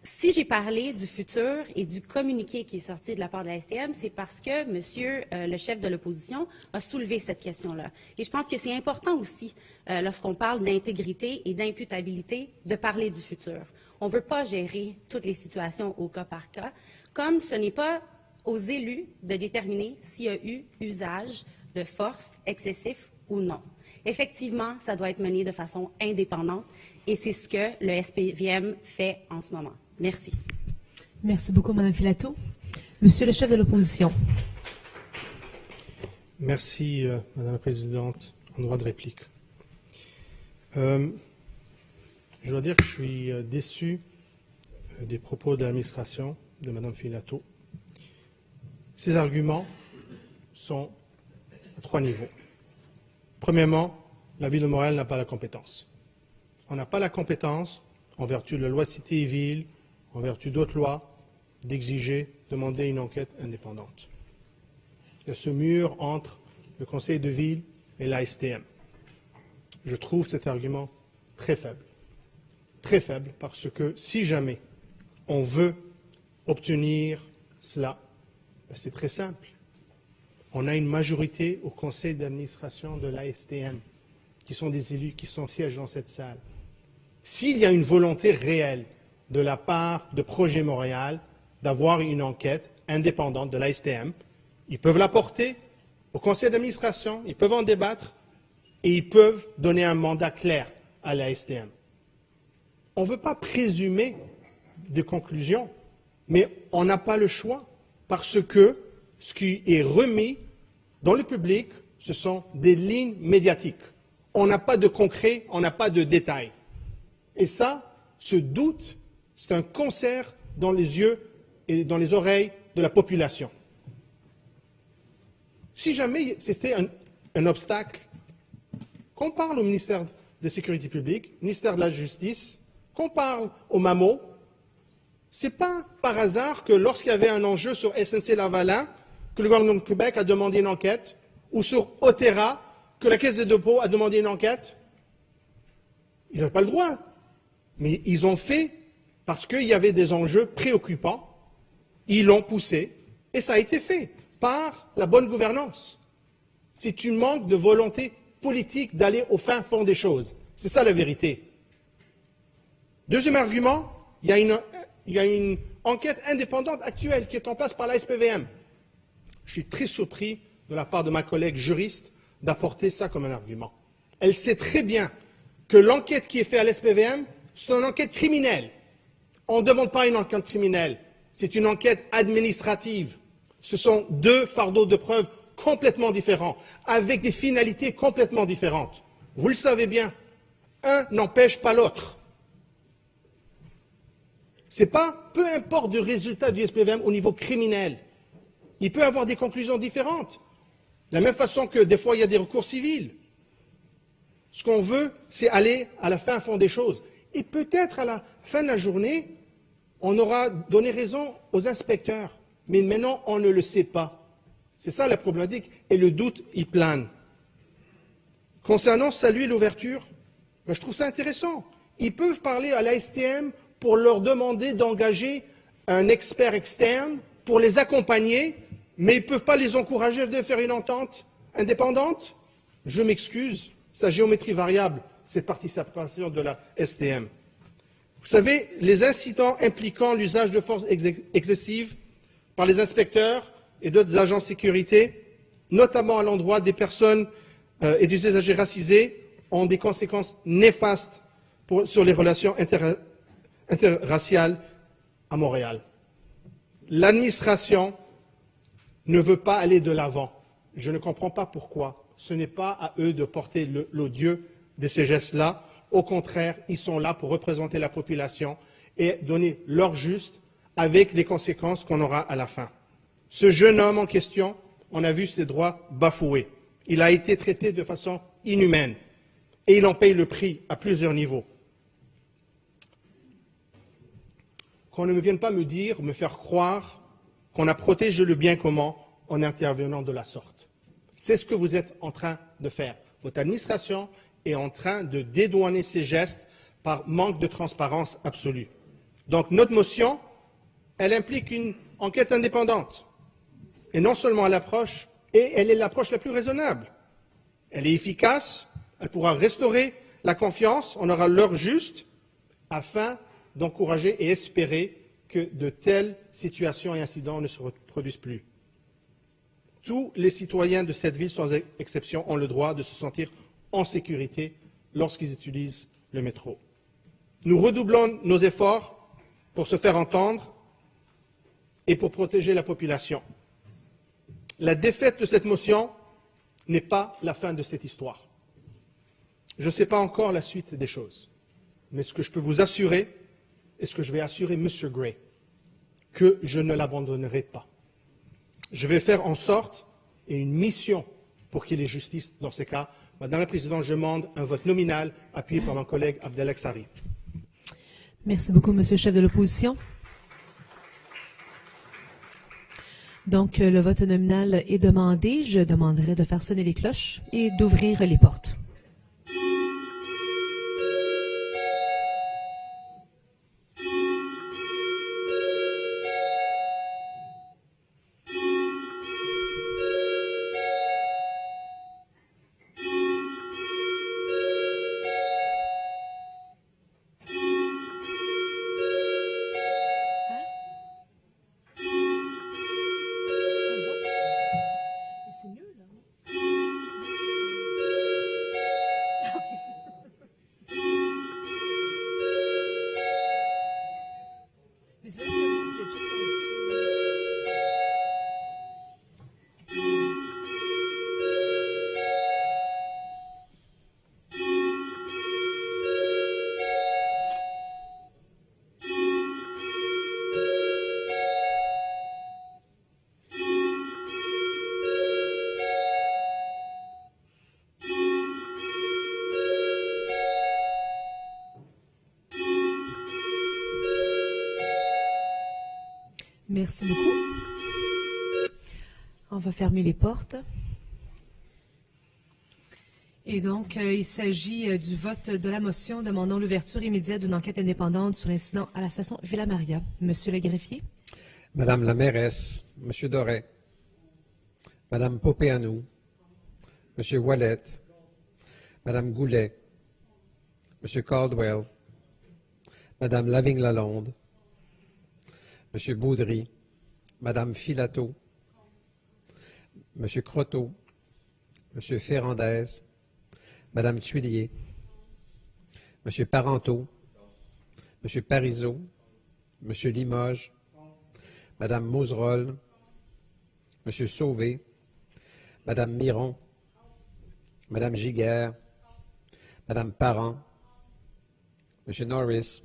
G: Si j'ai parlé du futur et du communiqué qui est sorti de la part de la STM, c'est parce que monsieur le chef de l'opposition a soulevé cette question-là. Et je pense que c'est important aussi, lorsqu'on parle d'intégrité et d'imputabilité, de parler du futur. On ne veut pas gérer toutes les situations au cas par cas, comme ce n'est pas aux élus de déterminer s'il y a eu usage de force excessif ou non. Effectivement, ça doit être mené de façon indépendante et c'est ce que le SPVM fait en ce moment. Merci.
B: Merci beaucoup, Mme Filato. Monsieur le chef de l'opposition.
F: Merci, Madame la Présidente. En droit de réplique. Je dois dire que je suis déçu des propos de l'administration de Mme Filato. Ces arguments sont à 3 niveaux. Premièrement, la Ville de Montréal n'a pas la compétence. On n'a pas la compétence, en vertu de la loi Cité et Ville, en vertu d'autres lois, demander une enquête indépendante. Il y a ce mur entre le Conseil de Ville et la STM. Je trouve cet argument très faible. Très faible parce que si jamais on veut obtenir cela, c'est très simple. On a une majorité au conseil d'administration de la STM, qui sont des élus qui siègent dans cette salle. S'il y a une volonté réelle de la part de Projet Montréal d'avoir une enquête indépendante de la STM, ils peuvent la porter au conseil d'administration, ils peuvent en débattre et ils peuvent donner un mandat clair à la STM. On ne veut pas présumer de conclusions, mais on n'a pas le choix parce que ce qui est remis dans le public, ce sont des lignes médiatiques. On n'a pas de concret, on n'a pas de détails. Et ça, ce doute, c'est un cancer dans les yeux et dans les oreilles de la population. Si jamais c'était un obstacle, qu'on parle au ministère de la Sécurité publique, ministère de la Justice, qu'on parle au MAMO, ce n'est pas par hasard que lorsqu'il y avait un enjeu sur SNC-Lavalin, que le gouvernement de Québec a demandé une enquête, ou sur Otera, que la Caisse des dépôts a demandé une enquête. Ils n'avaient pas le droit, mais ils ont fait parce qu'il y avait des enjeux préoccupants, ils l'ont poussé, et ça a été fait par la bonne gouvernance. C'est une manque de volonté politique d'aller au fin fond des choses. C'est ça la vérité. Deuxième argument, il y a une enquête indépendante actuelle qui est en place par la SPVM. Je suis très surpris de la part de ma collègue juriste d'apporter ça comme un argument. Elle sait très bien que l'enquête qui est faite à l'SPVM, c'est une enquête criminelle. On ne demande pas une enquête criminelle, c'est une enquête administrative. Ce sont deux fardeaux de preuves complètement différents, avec des finalités complètement différentes. Vous le savez bien, un n'empêche pas l'autre. C'est pas, peu importe le résultat du SPVM au niveau criminel, il peut avoir des conclusions différentes. De la même façon que des fois il y a des recours civils. Ce qu'on veut, c'est aller à la fin fond des choses. Et peut-être à la fin de la journée, on aura donné raison aux inspecteurs. Mais maintenant, on ne le sait pas. C'est ça la problématique. Et le doute, il plane. Concernant saluer l'ouverture, je trouve ça intéressant. Ils peuvent parler à l'ASTM pour leur demander d'engager un expert externe pour les accompagner, mais ils ne peuvent pas les encourager de faire une entente indépendante. Je m'excuse, sa géométrie variable, cette participation de la STM. Vous savez, les incidents impliquant l'usage de force excessive par les inspecteurs et d'autres agents de sécurité, notamment à l'endroit des personnes et des usagers racisés, ont des conséquences néfastes sur les relations interraciales à Montréal. L'administration ne veut pas aller de l'avant. Je ne comprends pas pourquoi. Ce n'est pas à eux de porter l'odieux de ces gestes-là. Au contraire, ils sont là pour représenter la population et donner leur juste avec les conséquences qu'on aura à la fin. Ce jeune homme en question, on a vu ses droits bafoués. Il a été traité de façon inhumaine et il en paye le prix à plusieurs niveaux. Qu'on ne vienne pas me faire croire qu'on a protégé le bien commun en intervenant de la sorte. C'est ce que vous êtes en train de faire. Votre administration est en train de dédouaner ces gestes par manque de transparence absolue. Donc notre motion, elle implique une enquête indépendante. Et non seulement à l'approche, et elle est l'approche la plus raisonnable. Elle est efficace, elle pourra restaurer la confiance, on aura l'heure juste, afin d'encourager et espérer que de telles situations et incidents ne se reproduisent plus. Tous les citoyens de cette ville, sans exception, ont le droit de se sentir en sécurité lorsqu'ils utilisent le métro. Nous redoublons nos efforts pour se faire entendre et pour protéger la population. La défaite de cette motion n'est pas la fin de cette histoire. Je ne sais pas encore la suite des choses, mais ce que je peux vous assurer, et ce que je vais assurer M. Gray, que je ne l'abandonnerai pas. Je vais faire en sorte, et une mission pour qu'il y ait justice dans ces cas. Madame la Présidente, je demande un vote nominal appuyé par mon collègue Abdelak Sari.
B: Merci beaucoup, Monsieur le chef de l'opposition. Donc, le vote nominal est demandé. Je demanderai de faire sonner les cloches et d'ouvrir les portes. Merci beaucoup. On va fermer les portes. Et donc, il s'agit du vote de la motion demandant l'ouverture immédiate d'une enquête indépendante sur l'incident à la station Villa-Maria. Monsieur le greffier.
J: Madame la mairesse, Monsieur Doré, Madame Popéanou, Monsieur Wallet, Madame Goulet, Monsieur Caldwell, Madame Lavigne-Lalonde, Monsieur Baudry, Madame Filato, Monsieur Croteau, Monsieur Ferrandez, Madame Tuillier, Monsieur Parenteau, Monsieur Parizeau, Monsieur Limoges, Madame Mauserolles, Monsieur Sauvé, Madame Miron, Madame Giguère, Madame Parent, Monsieur Norris,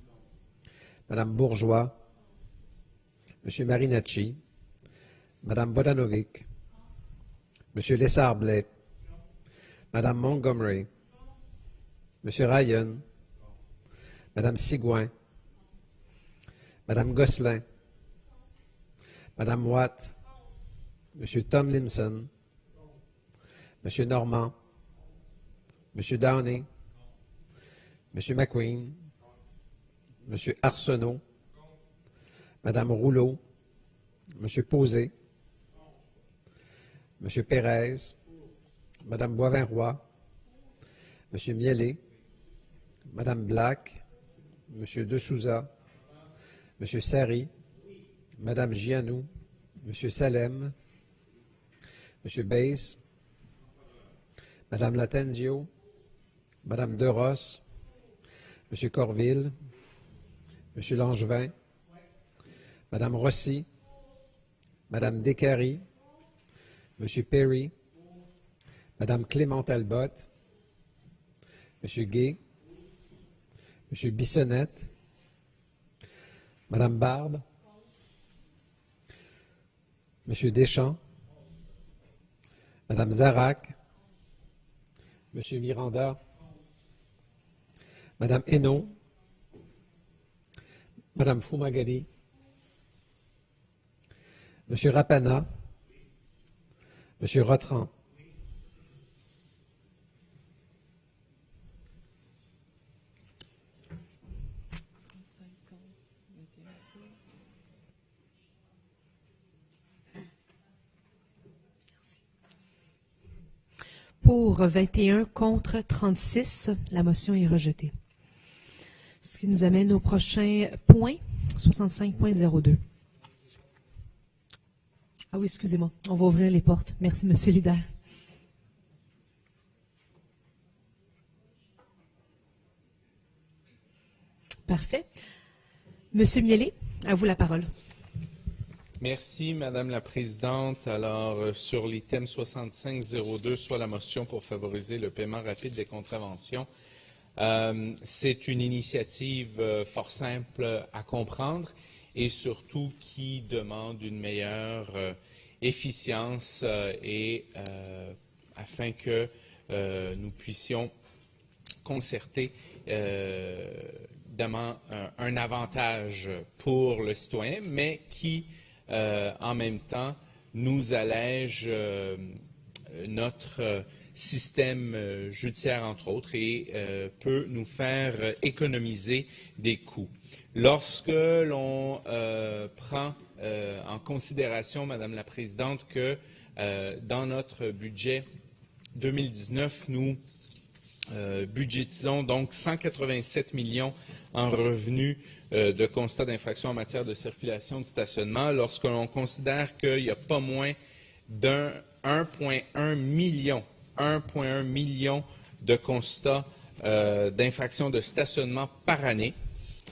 J: Madame Bourgeois, Monsieur Marinacci, Madame Vodanovic, Monsieur Lessard-Blais, Madame Montgomery, Monsieur Ryan, Madame Sigouin, Madame Gosselin, Madame Watt, Monsieur Tomlinson, Monsieur Normand, Monsieur Downey, Monsieur McQueen, Monsieur Arsenault, Madame Rouleau, Monsieur Posé, Monsieur Pérez, Madame Boivin-Roy, Monsieur Mielet, Madame Black, Monsieur De Souza, Monsieur Sari, Madame Gianou, Monsieur Salem, Monsieur Bays, Madame Latenzio, Madame Deros, Monsieur Corville, Monsieur Langevin, Madame Rossi, Madame Descaries, Monsieur Perry, Madame Clément Talbot, Monsieur Gay, Monsieur Bissonnette, Madame Barbe, Monsieur Deschamps, Madame Zarac, Monsieur Miranda, Madame Hainaut, Madame Fumagalli, Monsieur Rapana, Monsieur Rotran.
B: Pour 21 contre 36, la motion est rejetée. Ce qui nous amène au prochain point, 65.02. Ah oui, excusez-moi, on va ouvrir les portes. Merci, Monsieur Lider. Parfait. Monsieur Mielet, à vous la parole.
K: Merci, Madame la Présidente. Alors, sur l'item 6502, soit la motion pour favoriser le paiement rapide des contraventions, c'est une initiative fort simple à comprendre et surtout qui demande une meilleure efficience et afin que nous puissions concerter un avantage pour le citoyen, mais qui en même temps, nous allège notre système judiciaire, entre autres, et peut nous faire économiser des coûts. Lorsque l'on prend en considération, Madame la Présidente, que dans notre budget 2019, nous budgétisons donc 187 millions en revenus de constats d'infraction en matière de circulation de stationnement, lorsque l'on considère qu'il n'y a pas moins d'un 1,1 million de constats d'infraction de stationnement par année,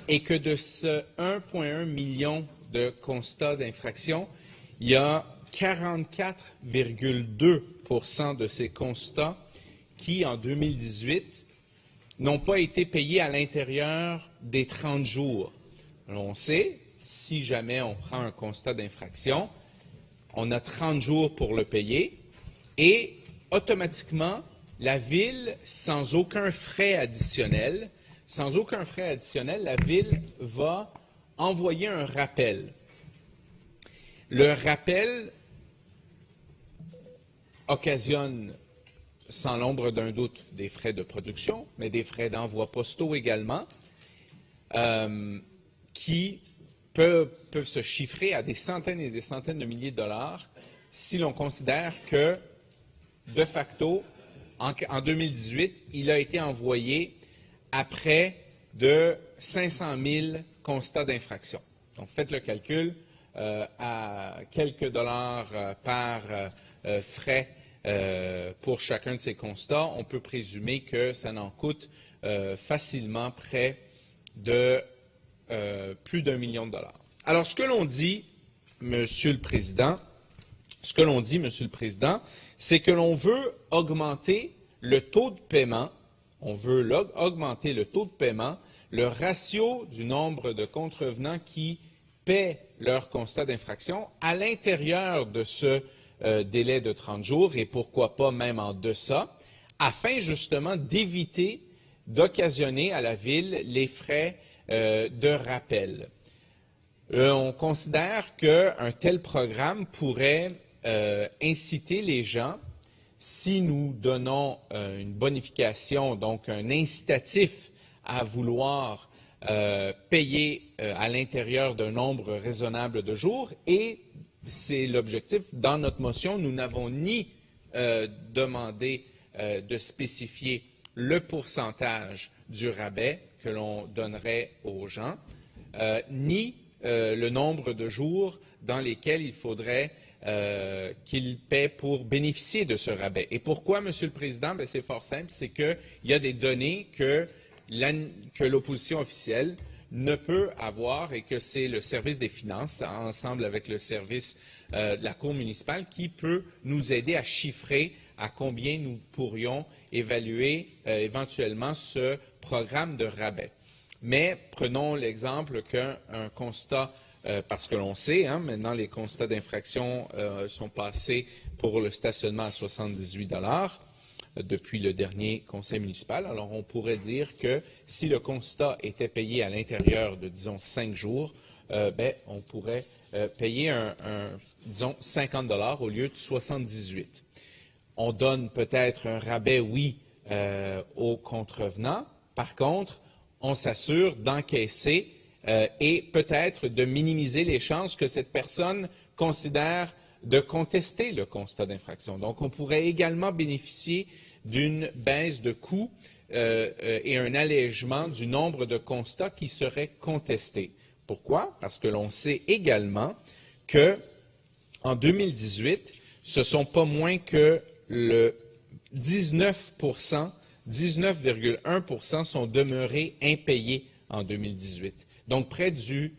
K: et que de ce 1,1 million de constats d'infraction, il y a 44,2% de ces constats qui, en 2018, n'ont pas été payés à l'intérieur des 30 jours. Alors, on sait, si jamais on prend un constat d'infraction, on a 30 jours pour le payer et automatiquement, la Ville, sans aucun frais additionnel, la Ville va envoyer un rappel. Le rappel occasionne, sans l'ombre d'un doute, des frais de production, mais des frais d'envoi postaux également, qui peuvent se chiffrer à des centaines et des centaines de milliers de dollars si l'on considère que, de facto, en 2018, il a été envoyé à près de 500 000 constats d'infraction. Donc, faites le calcul, à quelques dollars par frais pour chacun de ces constats, on peut présumer que ça n'en coûte facilement près de plus d'1 million de dollars. Alors, ce que l'on dit, Monsieur le Président, c'est que l'on veut augmenter le taux de paiement, le ratio du nombre de contrevenants qui paient leur constat d'infraction à l'intérieur de ce délai de 30 jours et pourquoi pas même en deçà, afin justement d'éviter d'occasionner à la Ville les frais de rappel. On considère qu'un tel programme pourrait inciter les gens, si nous donnons une bonification, donc un incitatif à vouloir payer à l'intérieur d'un nombre raisonnable de jours, et c'est l'objectif. Dans notre motion, nous n'avons ni demandé de spécifier le pourcentage du rabais que l'on donnerait aux gens, ni le nombre de jours dans lesquels il faudrait qu'ils paient pour bénéficier de ce rabais. Et pourquoi, Monsieur le Président? Bien, c'est fort simple, c'est qu'il y a des données que l'opposition officielle ne peut avoir et que c'est le service des finances, ensemble avec le service de la Cour municipale, qui peut nous aider à chiffrer à combien nous pourrions évaluer éventuellement ce programme de rabais. Mais prenons l'exemple qu'un constat, parce que l'on sait, maintenant les constats d'infraction sont passés pour le stationnement à 78 $ depuis le dernier conseil municipal. Alors on pourrait dire que si le constat était payé à l'intérieur de, disons, 5 jours, on pourrait payer disons, 50 $ au lieu de 78. On donne peut-être un rabais, oui, aux contrevenants. Par contre, on s'assure d'encaisser et peut-être de minimiser les chances que cette personne considère de contester le constat d'infraction. Donc, on pourrait également bénéficier d'une baisse de coûts et un allègement du nombre de constats qui seraient contestés. Pourquoi? Parce que l'on sait également que en 2018, ce ne sont pas moins que le 19,1% sont demeurés impayés en 2018. Donc, près du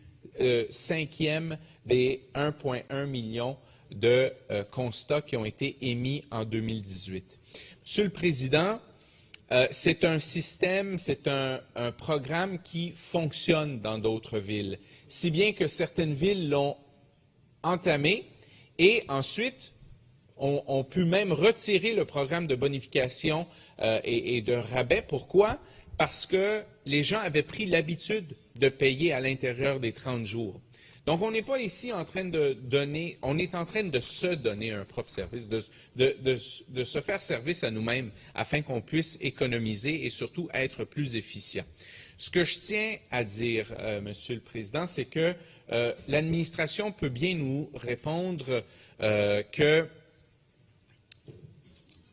K: cinquième des 1,1 million de constats qui ont été émis en 2018. Monsieur le Président, c'est un système, c'est un programme qui fonctionne dans d'autres villes, si bien que certaines villes l'ont entamé et ensuite ont pu même retirer le programme de bonification et de rabais. Pourquoi? Parce que les gens avaient pris l'habitude de payer à l'intérieur des 30 jours. Donc, on n'est pas ici en train de donner, on est en train de se donner un propre service, de se faire service à nous-mêmes afin qu'on puisse économiser et surtout être plus efficient. Ce que je tiens à dire, Monsieur le Président, c'est que l'administration peut bien nous répondre que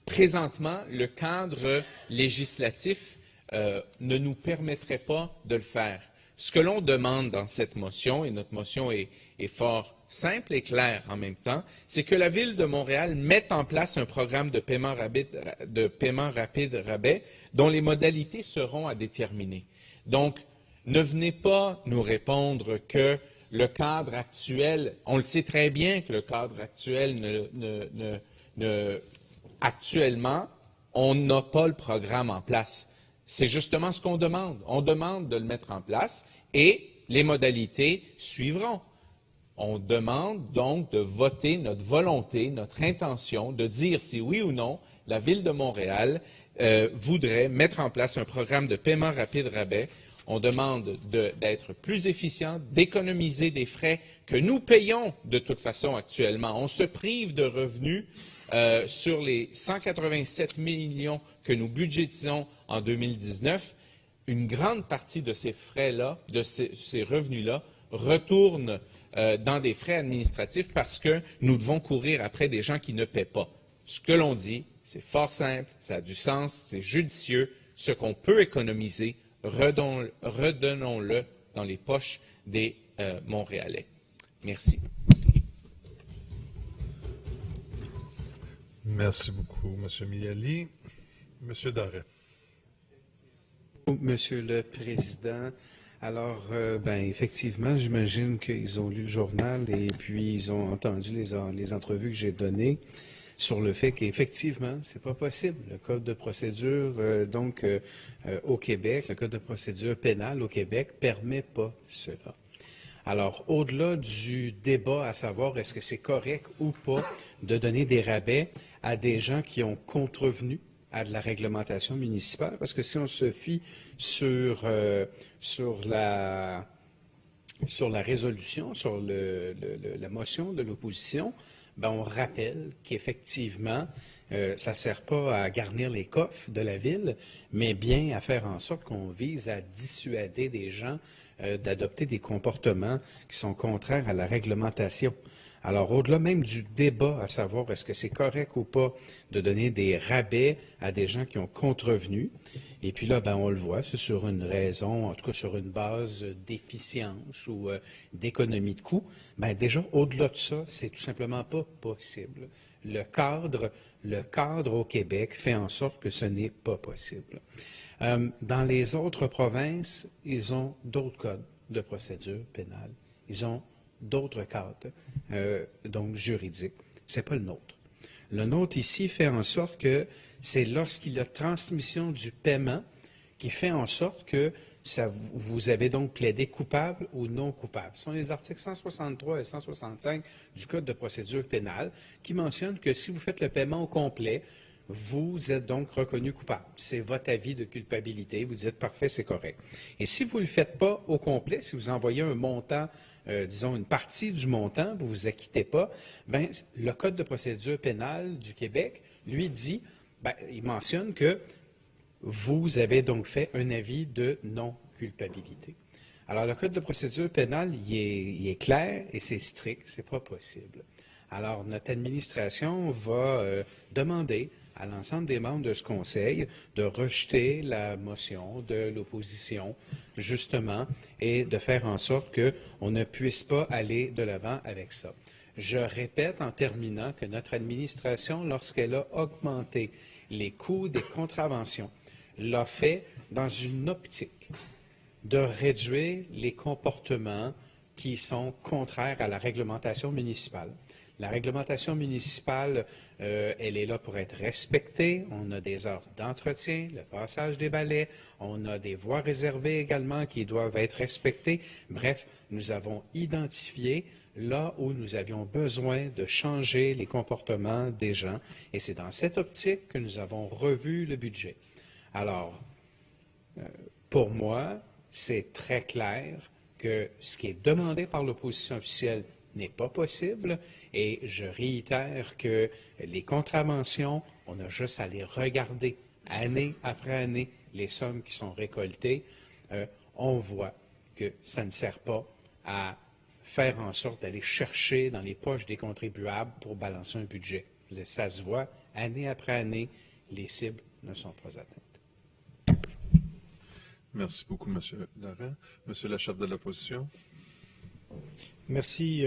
K: présentement, le cadre législatif ne nous permettrait pas de le faire. Ce que l'on demande dans cette motion, et notre motion est fort simple et claire en même temps, c'est que la Ville de Montréal mette en place un programme de paiement rapide rabais dont les modalités seront à déterminer. Donc, ne venez pas nous répondre que le cadre actuel, on le sait très bien que le cadre actuel actuellement, on n'a pas le programme en place. C'est justement ce qu'on demande. On demande de le mettre en place et les modalités suivront. On demande donc de voter notre volonté, notre intention, de dire si oui ou non la Ville de Montréal voudrait mettre en place un programme de paiement rapide rabais. On demande d'être plus efficient, d'économiser des frais que nous payons de toute façon actuellement. On se prive de revenus sur les 187 millions que nous budgétisons en 2019. Une grande partie de ces frais-là, de ces revenus-là, retourne dans des frais administratifs parce que nous devons courir après des gens qui ne paient pas. Ce que l'on dit, c'est fort simple, ça a du sens, c'est judicieux. Ce qu'on peut économiser, redonnons-le dans les poches des Montréalais. Merci.
L: Merci beaucoup, M. Miali. M. Darret.
M: Monsieur le Président, alors, effectivement, j'imagine qu'ils ont lu le journal et puis ils ont entendu les entrevues que j'ai données sur le fait qu'effectivement, c'est pas possible. Le Code de procédure, au Québec, le Code de procédure pénale au Québec permet pas cela. Alors, au-delà du débat à savoir est-ce que c'est correct ou pas de donner des rabais à des gens qui ont contrevenu à de la réglementation municipale, parce que si on se fie sur la résolution, sur la motion de l'opposition, on rappelle qu'effectivement, ça ne sert pas à garnir les coffres de la ville, mais bien à faire en sorte qu'on vise à dissuader des gens d'adopter des comportements qui sont contraires à la réglementation. Alors, au-delà même du débat à savoir est-ce que c'est correct ou pas de donner des rabais à des gens qui ont contrevenu, et puis là, on le voit, c'est sur une raison, en tout cas sur une base d'efficience ou d'économie de coûts, déjà, au-delà de ça, c'est tout simplement pas possible. Le cadre au Québec fait en sorte que ce n'est pas possible. Dans les autres provinces, ils ont d'autres codes de procédure pénale. Ils ont d'autres cadres, donc juridiques. C'est pas le nôtre. Le nôtre ici fait en sorte que c'est lorsqu'il y a transmission du paiement qui fait en sorte que vous avez donc plaidé coupable ou non coupable. Ce sont les articles 163 et 165 du Code de procédure pénale qui mentionnent que si vous faites le paiement au complet, vous êtes donc reconnu coupable. C'est votre avis de culpabilité. Vous dites, parfait, c'est correct. Et si vous ne le faites pas au complet, si vous envoyez un montant, disons une partie du montant, vous ne vous acquittez pas, le Code de procédure pénale du Québec, lui, dit, il mentionne que vous avez donc fait un avis de non-culpabilité. Alors, le Code de procédure pénale, il est clair et c'est strict, c'est pas possible. Alors, notre administration va demander à l'ensemble des membres de ce Conseil de rejeter la motion de l'opposition, justement, et de faire en sorte qu'on ne puisse pas aller de l'avant avec ça. Je répète en terminant que notre administration, lorsqu'elle a augmenté les coûts des contraventions, l'a fait dans une optique de réduire les comportements qui sont contraires à la réglementation municipale. La réglementation municipale, elle est là pour être respectée. On a des heures d'entretien, le passage des balais, on a des voies réservées également qui doivent être respectées. Bref, nous avons identifié là où nous avions besoin de changer les comportements des gens. Et c'est dans cette optique que nous avons revu le budget. Alors, pour moi, c'est très clair que ce qui est demandé par l'opposition officielle n'est pas possible et je réitère que les contraventions, on a juste à les regarder année après année, les sommes qui sont récoltées, on voit que ça ne sert pas à faire en sorte d'aller chercher dans les poches des contribuables pour balancer un budget. Ça se voit, année après année, les cibles ne sont pas atteintes.
L: Merci beaucoup, M. Darret. Monsieur le chef de l'opposition.
F: Merci,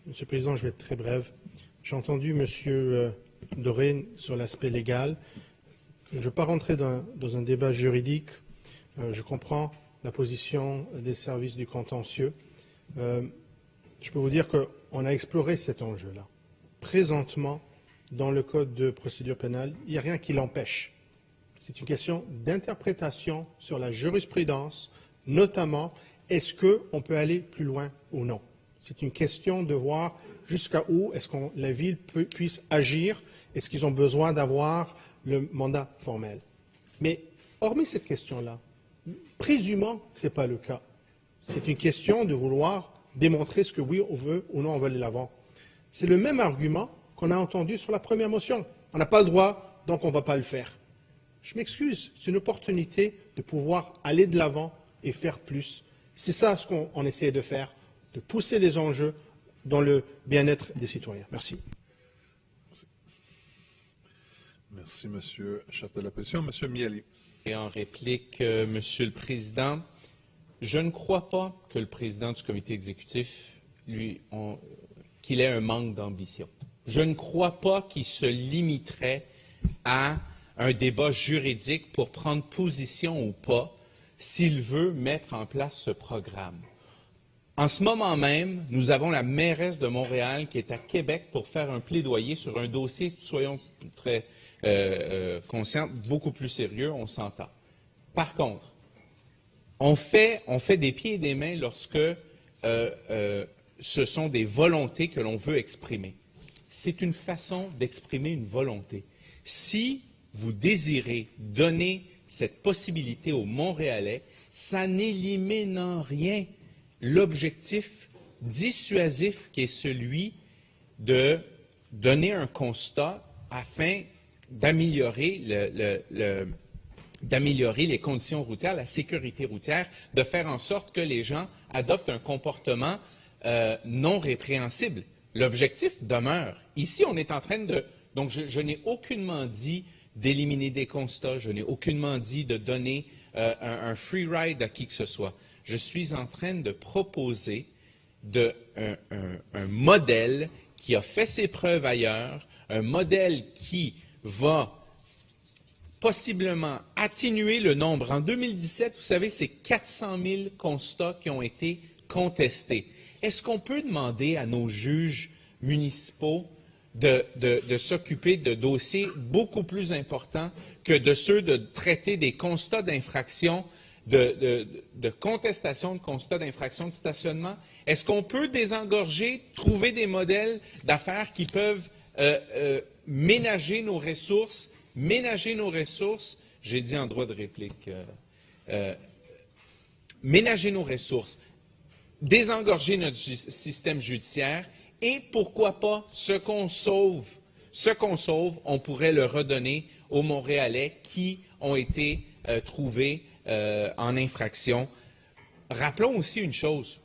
F: Monsieur le Président. Je vais être très bref. J'ai entendu M. Doré sur l'aspect légal. Je ne vais pas rentrer dans un débat juridique. Je comprends la position des services du contentieux. Je peux vous dire qu'on a exploré cet enjeu-là. Présentement, dans le Code de procédure pénale, il n'y a rien qui l'empêche. C'est une question d'interprétation sur la jurisprudence, notamment est-ce qu'on peut aller plus loin ou non. C'est une question de voir jusqu'à où est-ce que la Ville puisse agir, est-ce qu'ils ont besoin d'avoir le mandat formel. Mais hormis cette question-là, présumant que ce n'est pas le cas. C'est une question de vouloir démontrer ce que oui, on veut ou non on veut aller de l'avant. C'est le même argument qu'on a entendu sur la première motion. On n'a pas le droit, donc on ne va pas le faire. Je m'excuse, c'est une opportunité de pouvoir aller de l'avant et faire plus. C'est ça ce qu'on essaie de faire, de pousser les enjeux dans le bien-être des citoyens. Merci.
L: Merci, Monsieur le chef de l'opposition. Monsieur Miele.
K: Et en réplique, Monsieur le Président, je ne crois pas que le président du comité exécutif, qu'il ait un manque d'ambition. Je ne crois pas qu'il se limiterait à un débat juridique pour prendre position ou pas s'il veut mettre en place ce programme. En ce moment même, nous avons la mairesse de Montréal qui est à Québec pour faire un plaidoyer sur un dossier, soyons très conscients, beaucoup plus sérieux, on s'entend. Par contre, on fait des pieds et des mains lorsque ce sont des volontés que l'on veut exprimer. C'est une façon d'exprimer une volonté. Si vous désirez donner cette possibilité aux Montréalais, ça n'élimine en rien l'objectif dissuasif qui est celui de donner un constat afin d'améliorer d'améliorer les conditions routières, la sécurité routière, de faire en sorte que les gens adoptent un comportement non répréhensible. L'objectif demeure. Ici, on est en train de... Donc, je n'ai aucunement dit d'éliminer des constats, je n'ai aucunement dit de donner un free ride à qui que ce soit. Je suis en train de proposer un modèle qui a fait ses preuves ailleurs, un modèle qui va possiblement atténuer le nombre. En 2017, vous savez, c'est 400 000 constats qui ont été contestés. Est-ce qu'on peut demander à nos juges municipaux de s'occuper de dossiers beaucoup plus importants que de ceux de traiter des constats d'infraction, de contestation de constats d'infraction de stationnement? Est-ce qu'on peut désengorger, trouver des modèles d'affaires qui peuvent ménager nos ressources, j'ai dit en droit de réplique, ménager nos ressources, désengorger notre système judiciaire et pourquoi pas ce qu'on sauve, on pourrait le redonner aux Montréalais qui ont été trouvés en infraction. Rappelons aussi une chose,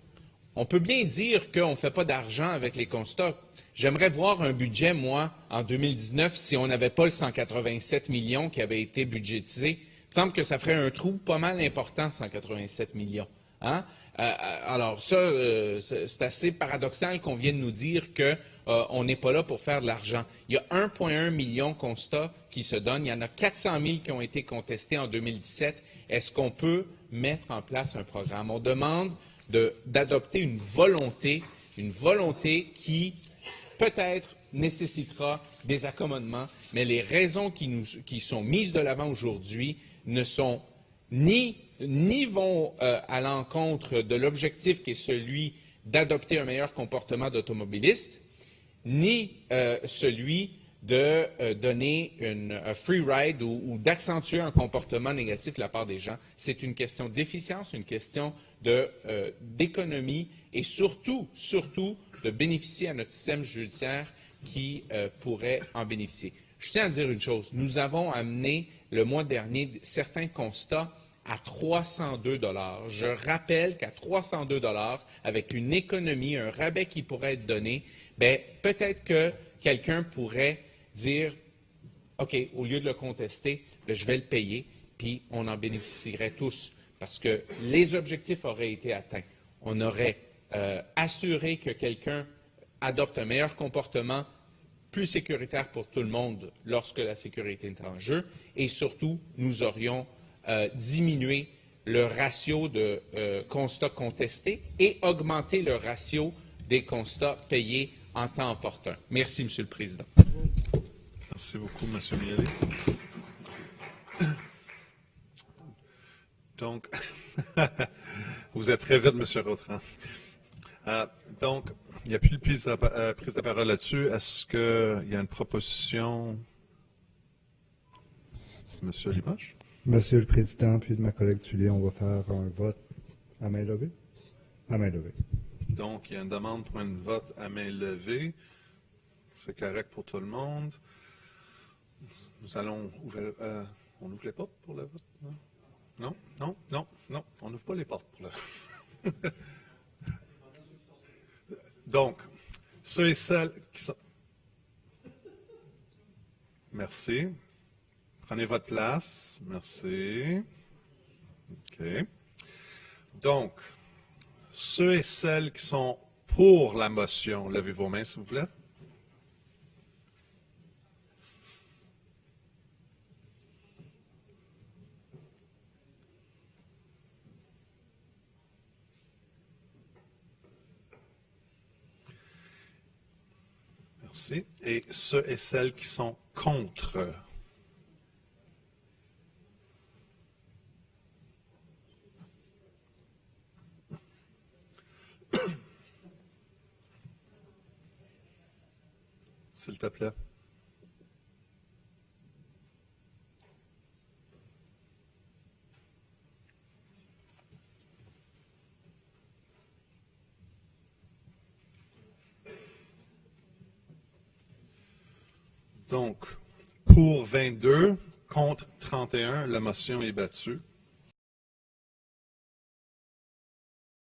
K: on peut bien dire qu'on ne fait pas d'argent avec les constats. J'aimerais voir un budget, moi, en 2019, si on n'avait pas le 187 millions qui avait été budgétisé. Il me semble que ça ferait un trou pas mal important, 187 millions. Hein? Alors ça, c'est assez paradoxal qu'on vienne nous dire qu'on n'est pas là pour faire de l'argent. Il y a 1,1 million de constats qui se donnent. Il y en a 400 000 qui ont été contestés en 2017. Est-ce qu'on peut mettre en place un programme? On demande d'adopter une volonté qui peut-être nécessitera des accommodements, mais les raisons qui sont mises de l'avant aujourd'hui ne sont ni vont à l'encontre de l'objectif qui est celui d'adopter un meilleur comportement d'automobiliste, ni celui de donner un free ride ou d'accentuer un comportement négatif de la part des gens. C'est une question d'efficience, une question d'économie et surtout de bénéficier à notre système judiciaire qui pourrait en bénéficier. Je tiens à dire une chose. Nous avons amené le mois dernier certains constats à 302 $. Je rappelle qu'à 302 $, avec une économie, un rabais qui pourrait être donné, bien, peut-être que quelqu'un pourrait dire, OK, au lieu de le contester, bien, je vais le payer, puis on en bénéficierait tous, parce que les objectifs auraient été atteints. On aurait assuré que quelqu'un adopte un meilleur comportement, plus sécuritaire pour tout le monde lorsque la sécurité est en jeu, et surtout, nous aurions diminué le ratio de constats contestés et augmenter le ratio des constats payés en temps opportun. Merci, Monsieur le Président.
L: Merci beaucoup, M. Miele. Donc, vous êtes très vite, M. Rotran. Donc, il n'y a plus de prise de parole là-dessus. Est-ce qu'il y a une proposition? M. Limoges?
C: Monsieur le Président, puis de ma collègue Tullier, on va faire un vote à main levée. À main levée.
L: Donc, il y a une demande pour un vote à main levée. C'est correct pour tout le monde. Nous allons ouvrir... on ouvre les portes pour le vote? Non? Non. On n'ouvre pas les portes pour le... Donc, ceux et celles qui sont... Merci. Prenez votre place. Merci. OK. Donc, ceux et celles qui sont pour la motion, levez vos mains, s'il vous plaît. Merci. Et ceux et celles qui sont contre. S'il te plaît. Donc, pour 22, contre 31, la motion est battue.